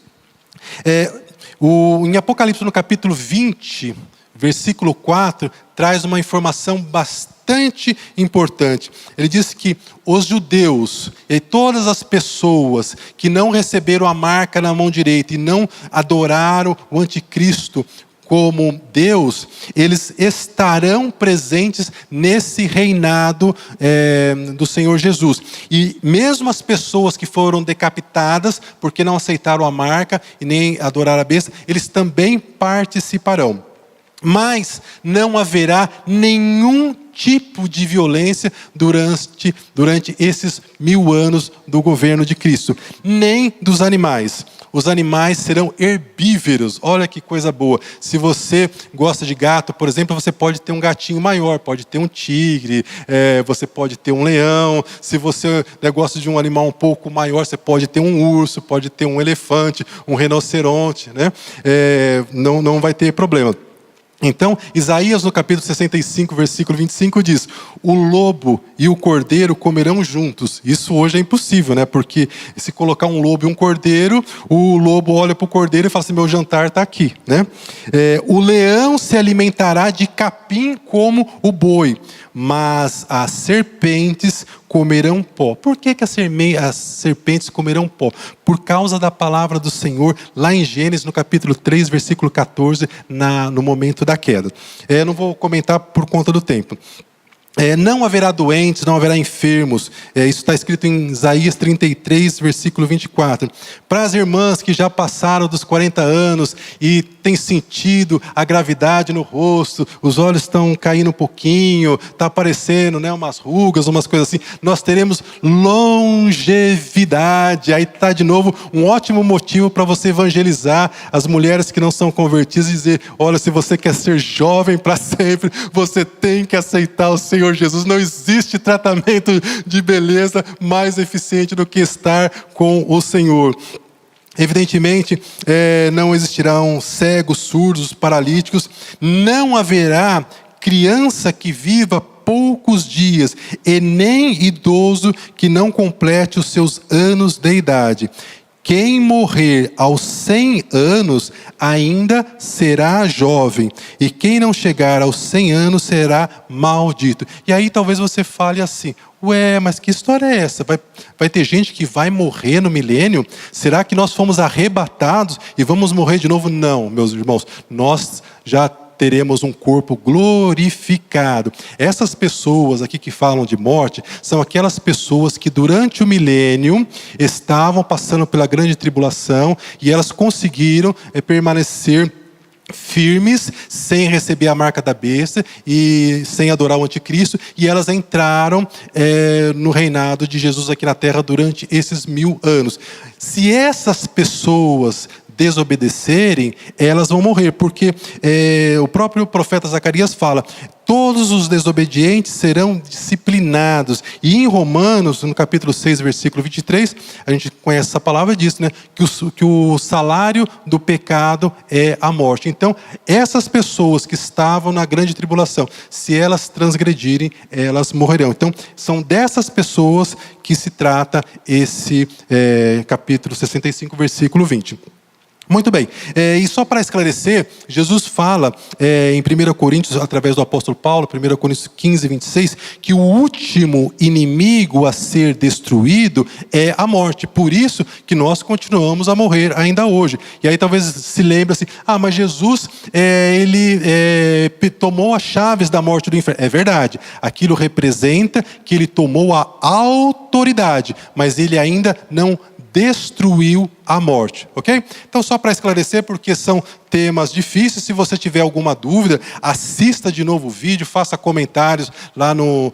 Em Apocalipse, no capítulo 20... versículo 4, traz uma informação bastante importante. Ele diz que os judeus e todas as pessoas que não receberam a marca na mão direita e não adoraram o anticristo como Deus, eles estarão presentes nesse reinado do Senhor Jesus. E mesmo as pessoas que foram decapitadas, porque não aceitaram a marca e nem adoraram a besta, eles também participarão. Mas não haverá nenhum tipo de violência durante esses 1000 anos do governo de Cristo, nem dos animais. Os animais serão herbívoros. Olha que coisa boa. Se você gosta de gato, por exemplo, você pode ter um gatinho maior, pode ter um tigre, você pode ter um leão. Se você gosta de um animal um pouco maior, você pode ter um urso, pode ter um elefante, um rinoceronte, né? Não vai ter problema. Então, Isaías no capítulo 65, versículo 25 diz: o lobo e o cordeiro comerão juntos. Isso hoje é impossível, né? Porque se colocar um lobo e um cordeiro, o lobo olha para o cordeiro e fala assim: meu jantar está aqui, né? O leão se alimentará de capim como o boi, mas as serpentes comerão pó. Por que as serpentes comerão pó? Por causa da palavra do Senhor, lá em Gênesis, no capítulo 3, versículo 14, no momento da queda. Não vou comentar por conta do tempo. Não haverá doentes, não haverá enfermos. Isso está escrito em Isaías 33, versículo 24. Para as irmãs que já passaram dos 40 anos e têm sentido a gravidade no rosto, os olhos estão caindo um pouquinho, está aparecendo umas rugas, umas coisas assim, nós teremos longevidade. Aí está de novo um ótimo motivo para você evangelizar as mulheres que não são convertidas e dizer: olha, se você quer ser jovem para sempre, você tem que aceitar o Senhor Jesus. Não existe tratamento de beleza mais eficiente do que estar com o Senhor. Evidentemente, não existirão cegos, surdos, paralíticos. Não haverá criança que viva poucos dias, e nem idoso que não complete os seus anos de idade. Quem morrer aos 100 anos ainda será jovem, e quem não chegar aos 100 anos será maldito. E aí talvez você fale assim: ué, mas que história é essa? Vai ter gente que vai morrer no milênio? Será que nós fomos arrebatados e vamos morrer de novo? Não, meus irmãos, nós já teremos um corpo glorificado. Essas pessoas aqui que falam de morte são aquelas pessoas que durante o milênio estavam passando pela grande tribulação e elas conseguiram permanecer firmes, sem receber a marca da besta e sem adorar o anticristo, e elas entraram no reinado de Jesus aqui na terra durante esses 1000 anos. Se essas pessoas desobedecerem, elas vão morrer, porque o próprio profeta Zacarias fala: todos os desobedientes serão disciplinados. E em Romanos, no capítulo 6, versículo 23, a gente conhece essa palavra, diz, né, que o salário do pecado é a morte. Então, essas pessoas que estavam na grande tribulação, se elas transgredirem, elas morrerão. Então, são dessas pessoas que se trata esse capítulo 65, versículo 20. Muito bem, e só para esclarecer, Jesus fala em 1 Coríntios, através do apóstolo Paulo, 1 Coríntios 15, 26, que o último inimigo a ser destruído é a morte. Por isso que nós continuamos a morrer ainda hoje. E aí talvez se lembre assim: mas Jesus, ele tomou as chaves da morte do inferno. É verdade, aquilo representa que ele tomou a autoridade, mas ele ainda não destruiu a morte, ok? Então, só para esclarecer, porque são temas difíceis, se você tiver alguma dúvida, assista de novo o vídeo, faça comentários lá no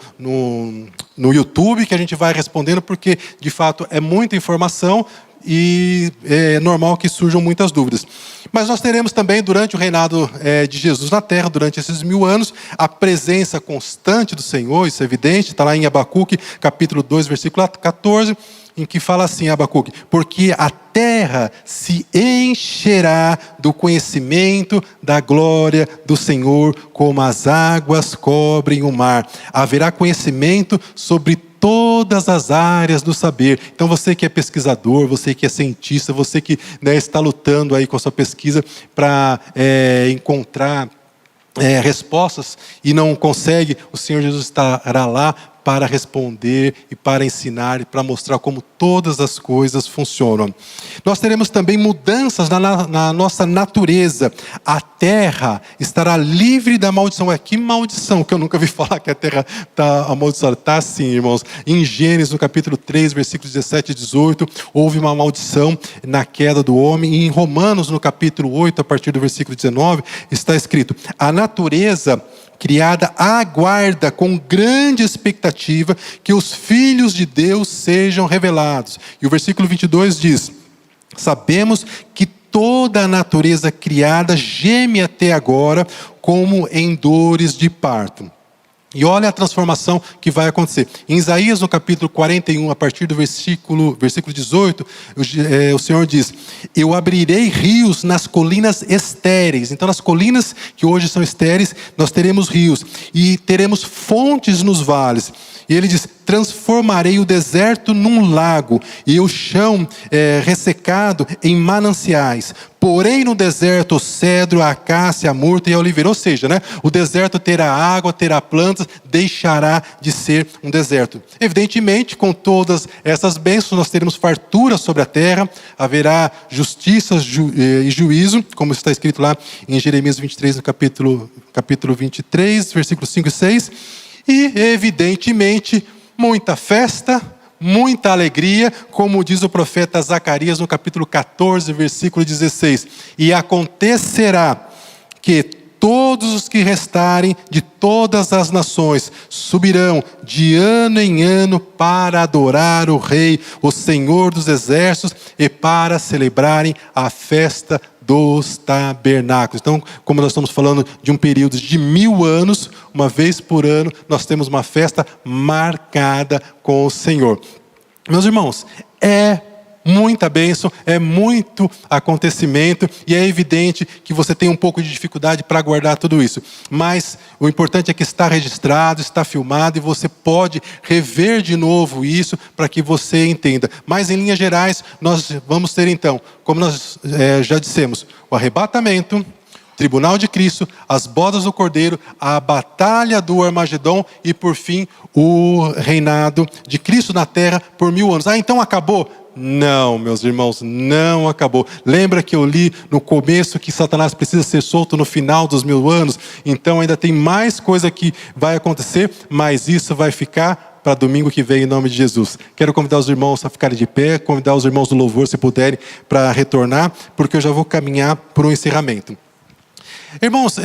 YouTube, que a gente vai respondendo, porque, de fato, é muita informação e é normal que surjam muitas dúvidas. Mas nós teremos também, durante o reinado de Jesus na terra, durante esses 1000 anos, a presença constante do Senhor, isso é evidente, está lá em Abacuque, capítulo 2, versículo 14, em que fala assim, Abacuque: porque a terra se encherá do conhecimento da glória do Senhor, como as águas cobrem o mar. Haverá conhecimento sobre todas as áreas do saber. Então, você que é pesquisador, você que é cientista, você que está lutando aí com a sua pesquisa para encontrar respostas e não consegue, o Senhor Jesus estará lá para responder e para ensinar e para mostrar como todas as coisas funcionam. Nós teremos também mudanças na nossa natureza. A terra estará livre da maldição. Que maldição, que eu nunca vi falar que a terra está amaldiçoada. Está sim, irmãos. Em Gênesis, no capítulo 3, versículos 17 e 18, houve uma maldição na queda do homem. E em Romanos, no capítulo 8, a partir do versículo 19, está escrito: a natureza criada aguarda com grande expectativa que os filhos de Deus sejam revelados. E o versículo 22 diz: sabemos que toda a natureza criada geme até agora, como em dores de parto. E olha a transformação que vai acontecer. Em Isaías, no capítulo 41, a partir do versículo 18, o Senhor diz: eu abrirei rios nas colinas estéreis. Então, nas colinas que hoje são estéreis, nós teremos rios. E teremos fontes nos vales. E ele diz: transformarei o deserto num lago, e o chão ressecado em mananciais. Porém no deserto o cedro, a acácia, a murta e a oliveira. Ou seja, o deserto terá água, terá plantas, deixará de ser um deserto. Evidentemente, com todas essas bênçãos, nós teremos fartura sobre a terra, haverá justiça e juízo, como está escrito lá em Jeremias 23, no capítulo 23, versículos 5 e 6. E, evidentemente, muita festa, muita alegria, como diz o profeta Zacarias no capítulo 14, versículo 16. E acontecerá que todos os que restarem de todas as nações subirão de ano em ano para adorar o Rei, o Senhor dos Exércitos, e para celebrarem a festa dos tabernáculos. Então, como nós estamos falando de um período de 1000 anos, uma vez por ano, nós temos uma festa marcada com o Senhor. Meus irmãos, é muita bênção, é muito acontecimento, e é evidente que você tem um pouco de dificuldade para guardar tudo isso. Mas o importante é que está registrado, está filmado, e você pode rever de novo isso para que você entenda. Mas em linhas gerais, nós vamos ter então, como nós já dissemos, o arrebatamento, tribunal de Cristo, as bodas do Cordeiro, a batalha do Armagedon e, por fim, o reinado de Cristo na terra por 1000 anos. Então acabou? Não, meus irmãos, não acabou. Lembra que eu li no começo que Satanás precisa ser solto no final dos 1000 anos? Então ainda tem mais coisa que vai acontecer, mas isso vai ficar para domingo que vem, em nome de Jesus. Quero convidar os irmãos a ficarem de pé, convidar os irmãos do louvor, se puderem, para retornar, porque eu já vou caminhar para o encerramento. Irmãos,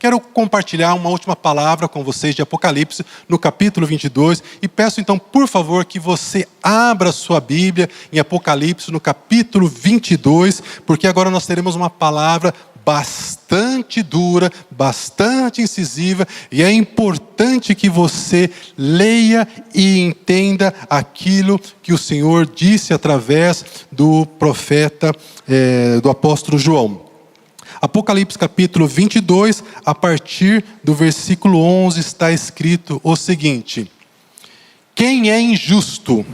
quero compartilhar uma última palavra com vocês de Apocalipse, no capítulo 22, e peço então, por favor, que você abra sua Bíblia em Apocalipse, no capítulo 22, porque agora nós teremos uma palavra bastante dura, bastante incisiva, e é importante que você leia e entenda aquilo que o Senhor disse através do profeta, do apóstolo João. Apocalipse capítulo 22, a partir do versículo 11, está escrito o seguinte: quem é injusto,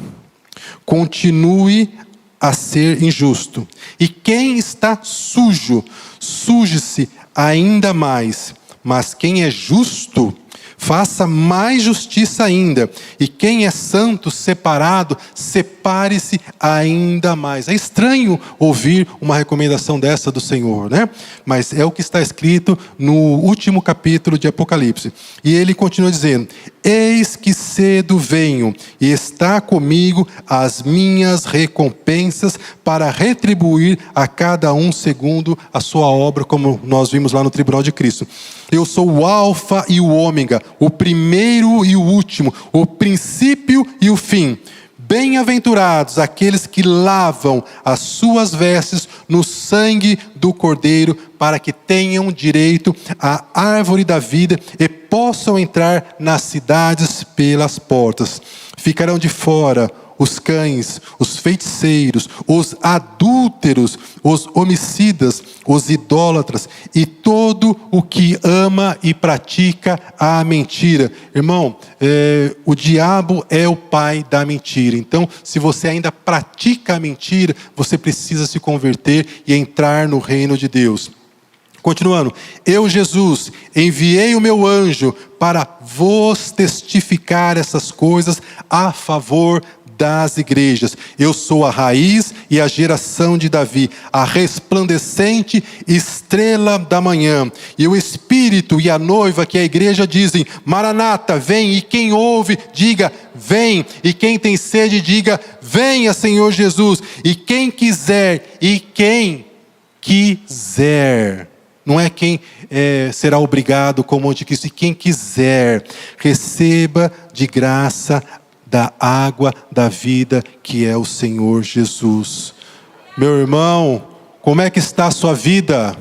continue a ser injusto. E quem está sujo, suje-se ainda mais. Mas quem é justo, faça mais justiça ainda. E quem é santo, separado, separe-se ainda mais. É estranho ouvir uma recomendação dessa do Senhor, né? Mas é o que está escrito no último capítulo de Apocalipse. E ele continua dizendo: eis que cedo venho, e está comigo as minhas recompensas para retribuir a cada um segundo a sua obra, como nós vimos lá no tribunal de Cristo. Eu sou o Alfa e o Ômega, o primeiro e o último, o princípio e o fim. Bem-aventurados aqueles que lavam as suas vestes no sangue do Cordeiro, para que tenham direito à árvore da vida e possam entrar nas cidades pelas portas. Ficarão de fora os cães, os feiticeiros, os adúlteros, os homicidas, os idólatras e todo o que ama e pratica a mentira. Irmão, o diabo é o pai da mentira. Então, se você ainda pratica a mentira, você precisa se converter e entrar no reino de Deus. Continuando, eu, Jesus, enviei o meu anjo para vos testificar essas coisas a favor das igrejas. Eu sou a raiz e a geração de Davi, a resplandecente estrela da manhã. E o Espírito e a noiva, que é a igreja, dizem: Maranata, vem. E quem ouve, diga: vem. E quem tem sede, diga: venha, Senhor Jesus. E quem quiser, não é quem será obrigado como o anticristo, e quem quiser, receba de graça da água da vida, que é o Senhor Jesus. Meu irmão, como é que está a sua vida?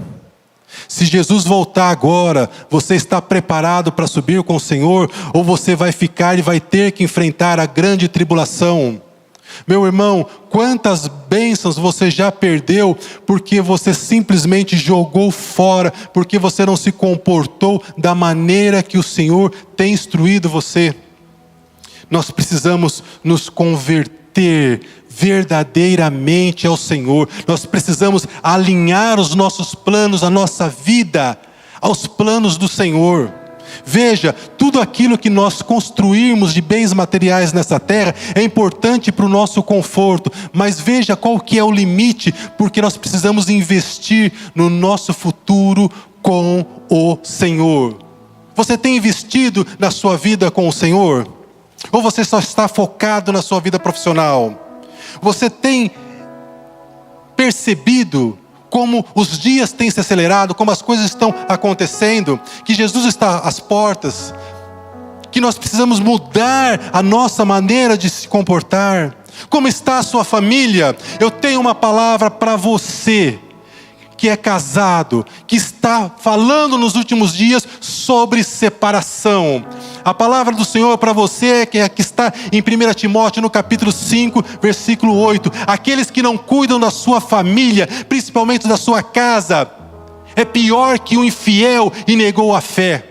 Se Jesus voltar agora, você está preparado para subir com o Senhor? Ou você vai ficar e vai ter que enfrentar a grande tribulação? Meu irmão, quantas bênçãos você já perdeu porque você simplesmente jogou fora, porque você não se comportou da maneira que o Senhor tem instruído você? Nós precisamos nos converter verdadeiramente ao Senhor. Nós precisamos alinhar os nossos planos, a nossa vida, aos planos do Senhor. Veja, tudo aquilo que nós construirmos de bens materiais nessa terra é importante para o nosso conforto, mas veja qual que é o limite, porque nós precisamos investir no nosso futuro com o Senhor. Você tem investido na sua vida com o Senhor? Ou você só está focado na sua vida profissional? Você tem percebido como os dias têm se acelerado, como as coisas estão acontecendo, que Jesus está às portas, que nós precisamos mudar a nossa maneira de se comportar? Como está a sua família? Eu tenho uma palavra para você que é casado, que está falando nos últimos dias sobre separação. A palavra do Senhor para você, que está em 1 Timóteo, no capítulo 5, versículo 8. Aqueles que não cuidam da sua família, principalmente da sua casa, é pior que o infiel e negou a fé.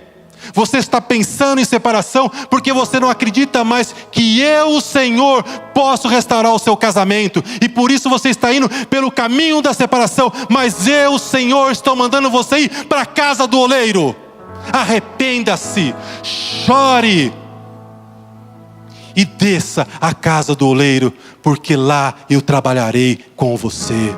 Você está pensando em separação porque você não acredita mais que eu, o Senhor, posso restaurar o seu casamento. E por isso você está indo pelo caminho da separação. Mas eu, o Senhor, estou mandando você ir para a casa do oleiro. Arrependa-se, chore e desça à casa do oleiro, porque lá eu trabalharei com você.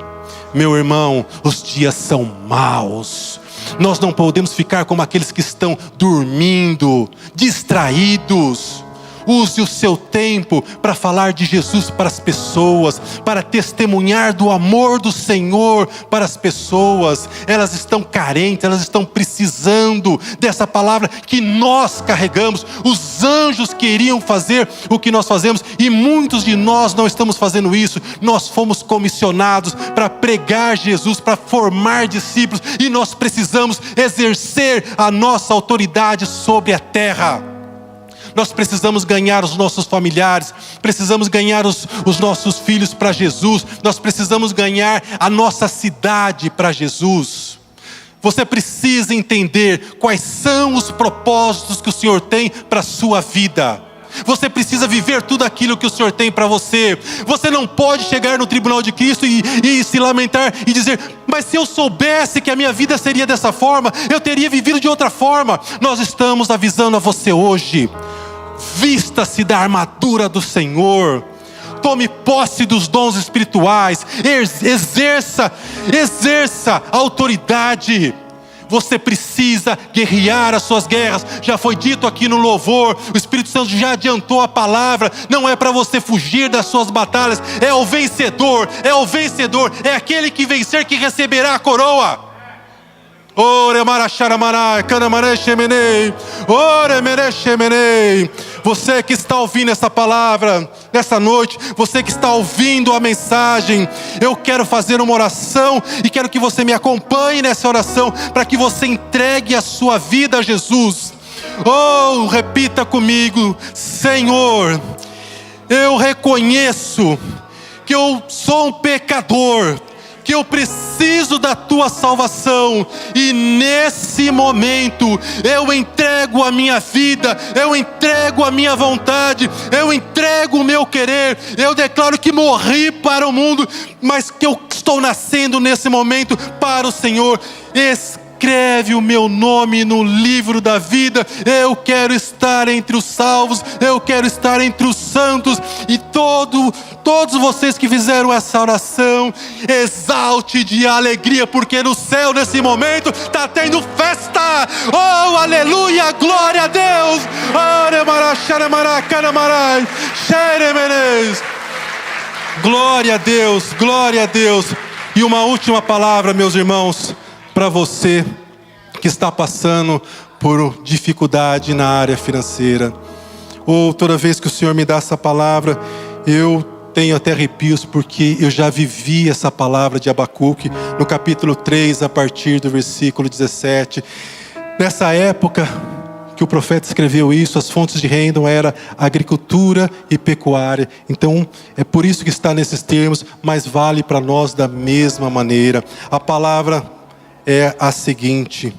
Meu irmão, os dias são maus. Nós não podemos ficar como aqueles que estão dormindo, distraídos. Use o seu tempo para falar de Jesus para as pessoas, para testemunhar do amor do Senhor para as pessoas. Elas estão carentes, elas estão precisando dessa palavra que nós carregamos. Os anjos queriam fazer o que nós fazemos e muitos de nós não estamos fazendo isso. Nós fomos comissionados para pregar Jesus, para formar discípulos, e nós precisamos exercer a nossa autoridade sobre a terra. Nós precisamos ganhar os nossos familiares, precisamos ganhar os nossos filhos para Jesus, nós precisamos ganhar a nossa cidade para Jesus. Você precisa entender quais são os propósitos que o Senhor tem para a sua vida. Você precisa viver tudo aquilo que o Senhor tem para você. Você não pode chegar no tribunal de Cristo e se lamentar e dizer: mas se eu soubesse que a minha vida seria dessa forma, eu teria vivido de outra forma. Nós estamos avisando a você hoje: vista-se da armadura do Senhor, tome posse dos dons espirituais, exerça a autoridade. Você precisa guerrear as suas guerras. Já foi dito aqui no louvor, o Espírito Santo já adiantou a palavra. Não é para você fugir das suas batalhas, é o vencedor, é aquele que vencer que receberá a coroa. Você que está ouvindo essa palavra nessa noite, você que está ouvindo a mensagem, eu quero fazer uma oração e quero que você me acompanhe nessa oração, para que você entregue a sua vida a Jesus. Repita comigo: Senhor, eu reconheço que eu sou um pecador, que eu preciso da tua salvação, e nesse momento eu entrego a minha vida, eu entrego a minha vontade, eu entrego o meu querer. Eu declaro que morri para o mundo, mas que eu estou nascendo nesse momento para o Senhor. Escreve o meu nome no livro da vida. Eu quero estar entre os salvos, eu quero estar entre os santos. E todos vocês que fizeram essa oração, exalte de alegria, porque no céu nesse momento está tendo festa. Oh, aleluia, glória a Deus. Glória a Deus, glória a Deus. E uma última palavra, meus irmãos, para você que está passando por dificuldade na área financeira. Toda vez que o Senhor me dá essa palavra, eu tenho até arrepios, porque eu já vivi essa palavra de Abacuque, no capítulo 3, a partir do versículo 17. Nessa época que o profeta escreveu isso, as fontes de renda eram agricultura e pecuária. Então, é por isso que está nesses termos, mas vale para nós da mesma maneira. A palavra é a seguinte: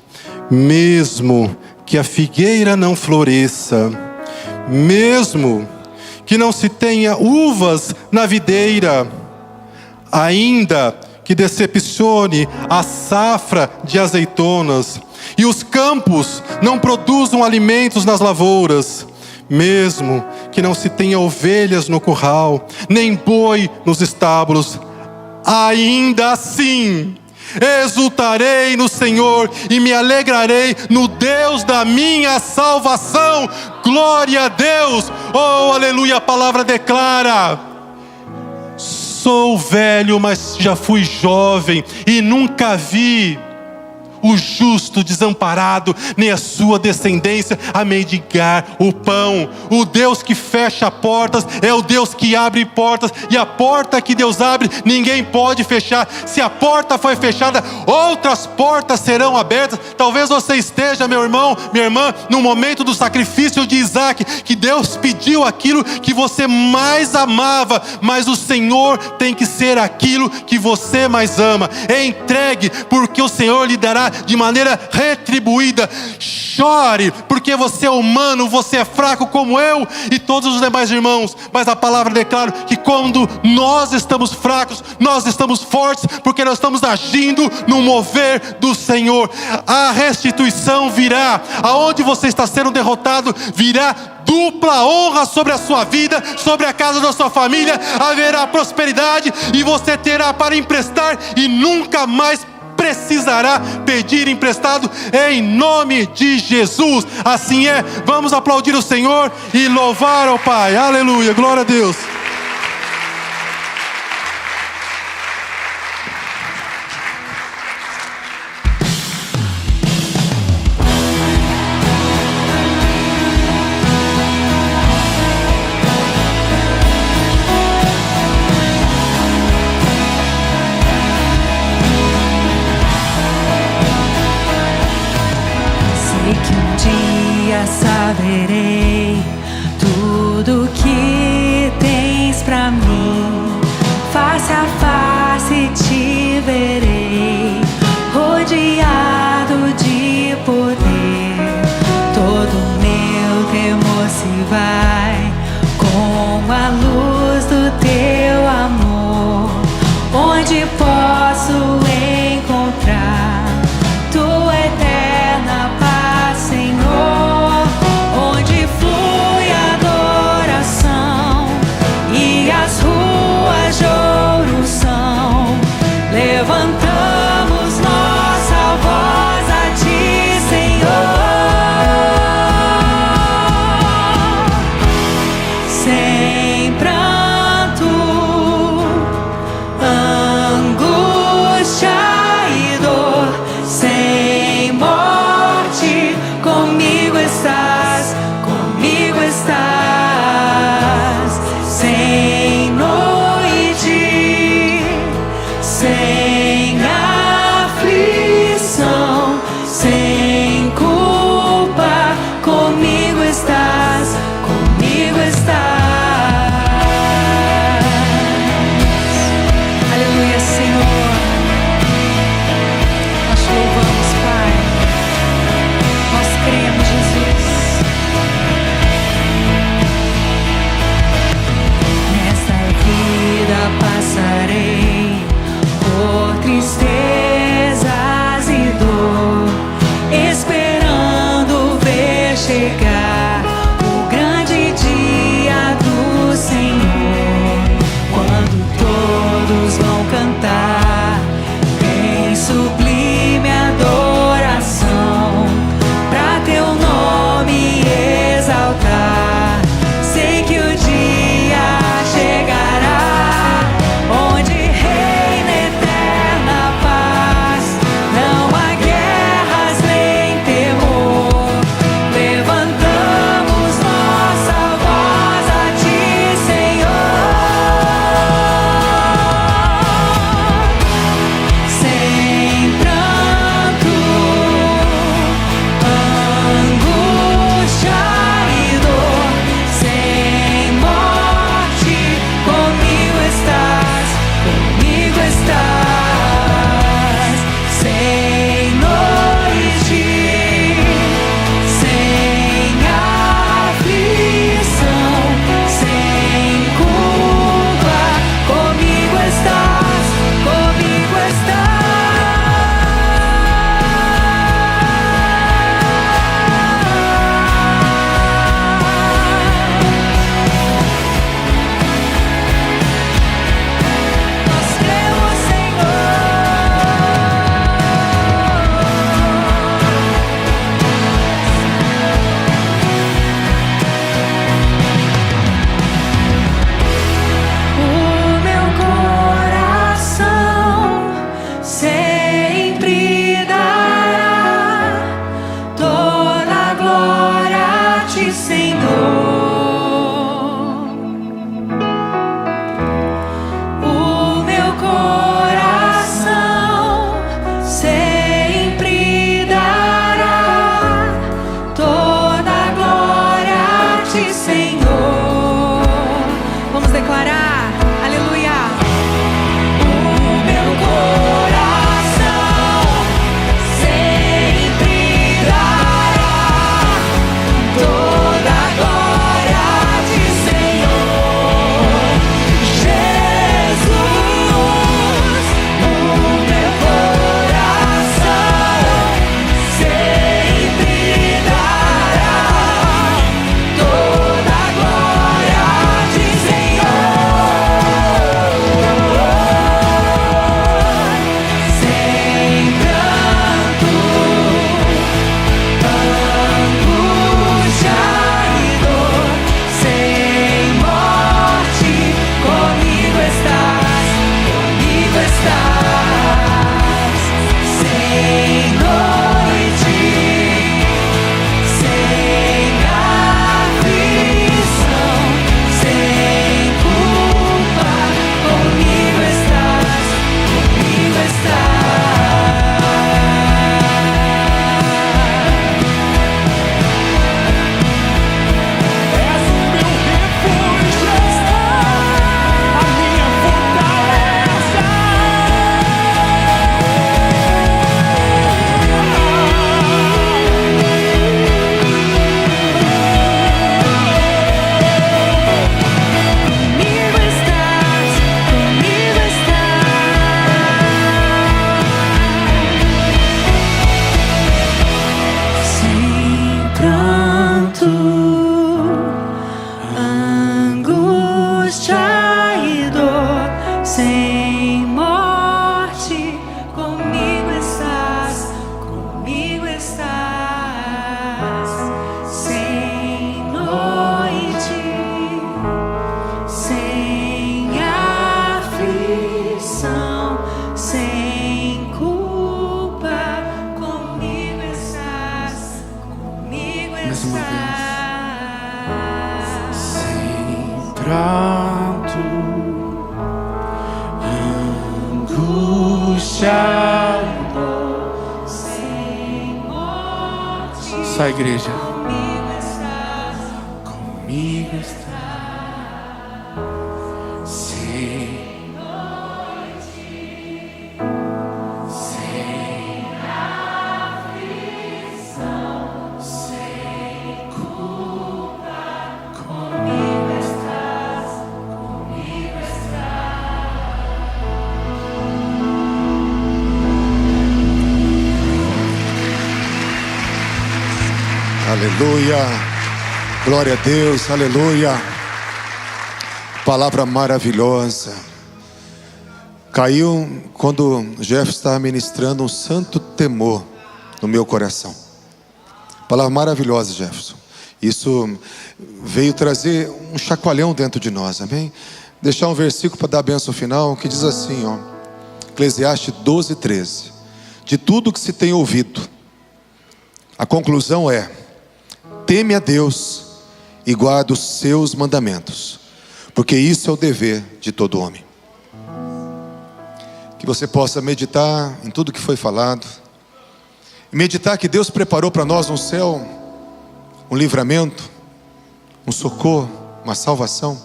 mesmo que a figueira não floresça, mesmo que não se tenha uvas na videira, ainda que decepcione a safra de azeitonas, e os campos não produzam alimentos nas lavouras, mesmo que não se tenha ovelhas no curral, nem boi nos estábulos, ainda assim exultarei no Senhor e me alegrarei no Deus da minha salvação. Glória a Deus. Oh, aleluia. A palavra declara: sou velho, mas já fui jovem, e nunca vi o justo desamparado, nem a sua descendência a mendigar o pão. O Deus que fecha portas é o Deus que abre portas, e a porta que Deus abre, ninguém pode fechar. Se a porta foi fechada, outras portas serão abertas. Talvez você esteja, meu irmão, minha irmã, no momento do sacrifício de Isaac, que Deus pediu aquilo que você mais amava, mas o Senhor tem que ser aquilo que você mais ama. Entregue, porque o Senhor lhe dará de maneira retribuída. Chore, porque você é humano, você é fraco como eu e todos os demais irmãos, mas a palavra declara que quando nós estamos fracos, nós estamos fortes, porque nós estamos agindo no mover do Senhor. A restituição virá. Aonde você está sendo derrotado, virá dupla honra sobre a sua vida, sobre a casa da sua família. Haverá prosperidade e você terá para emprestar e nunca mais precisará pedir emprestado, em nome de Jesus. Assim é. Vamos aplaudir o Senhor e louvar ao Pai. Aleluia, glória a Deus. Saberei tudo que tens pra mim, face a face te verei, rodeado de poder. Todo meu temor se vai com a luz do teu amor, onde posso encontrar tua eterna paz, Senhor. Levantamos nossa voz a ti, Senhor, sem pranto, angústia e dor, sem morte, comigo estás, sem noite, sem aflição, sem culpa, comigo estás, comigo estás. Aleluia, Senhor. Nós te louvamos, Pai. Nós cremos, Jesus. Nesta vida passarei por tristezas e dor, esperando ver chegar o grande dia do Senhor, quando todos vão cantar em sublime adoração, pra teu nome exaltar. Sei que o dia chegará, onde reina eterna paz, não há guerras nem terror. Levantamos nossa voz a ti, Senhor, sem pranto, angústia e dor, sem morte, comigo estás, sem noite, sem aflição, sem culpa, comigo estás, comigo estás. Nós cremos, Senhor. O meu coração sempre dará toda a glória a ti, Senhor. O meu coração sempre dará toda a glória a ti, Senhor. Vamos declarar, aleluia. O meu coração sempre dará toda a glória a ti, Senhor. Jesus, o meu coração sempre dará toda angústia e dor, sem morte, comigo estás, comigo estás. Sem noite, sem aflição, sem culpa, comigo estás, comigo estás. Pranto, angústia, Sem morte, só a igreja. comigo estás, Comigo está. Sem comigo estás, comigo Aleluia. Glória a Deus. Aleluia. Palavra maravilhosa. Caiu quando Jeff estava ministrando um santo temor no meu coração. Palavra maravilhosa, Jefferson. Isso veio trazer um chacoalhão dentro de nós, amém? Deixar um versículo para dar a bênção final, que diz assim, ó, Eclesiastes 12:13. De tudo que se tem ouvido, a conclusão é: teme a Deus e guarda os seus mandamentos, porque isso é o dever de todo homem. Que você possa meditar em tudo que foi falado, e meditar que Deus preparou para nós um céu, um livramento, um socorro, uma salvação,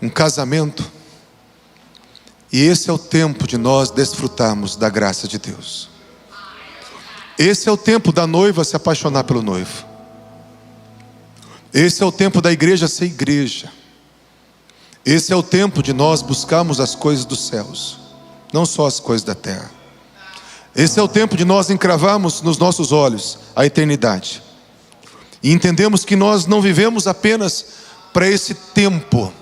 um casamento. E esse é o tempo de nós desfrutarmos da graça de Deus. Esse é o tempo da noiva se apaixonar pelo noivo. Esse é o tempo da igreja ser igreja. Esse é o tempo de nós buscarmos as coisas dos céus, não só as coisas da terra. Esse é o tempo de nós encravarmos nos nossos olhos a eternidade. E entendemos que nós não vivemos apenas para esse tempo.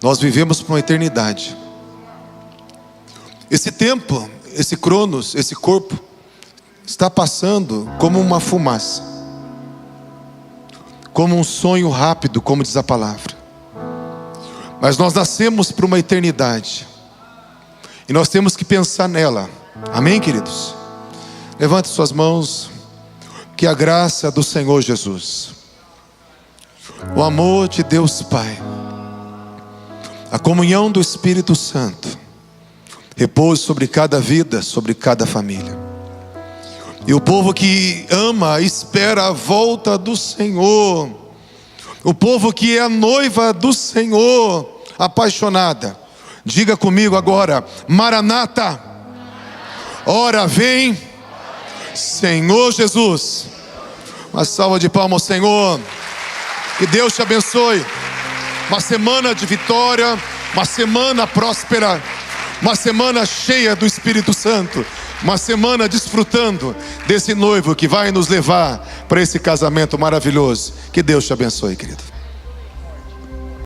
Nós vivemos para uma eternidade. Esse tempo, esse cronos, esse corpo, está passando como uma fumaça, como um sonho rápido, como diz a palavra. Mas nós nascemos para uma eternidade, e nós temos que pensar nela. Amém, queridos? Levante suas mãos. Que a graça do Senhor Jesus, o amor de Deus Pai, a comunhão do Espírito Santo repouse sobre cada vida, sobre cada família. E o povo que ama, espera a volta do Senhor. O povo que é a noiva do Senhor, apaixonada. Diga comigo agora: Maranata. Ora vem, Senhor Jesus. Uma salva de palmas ao Senhor. Que Deus te abençoe. Uma semana de vitória, uma semana próspera, uma semana cheia do Espírito Santo, uma semana desfrutando desse noivo que vai nos levar para esse casamento maravilhoso. Que Deus te abençoe, querido.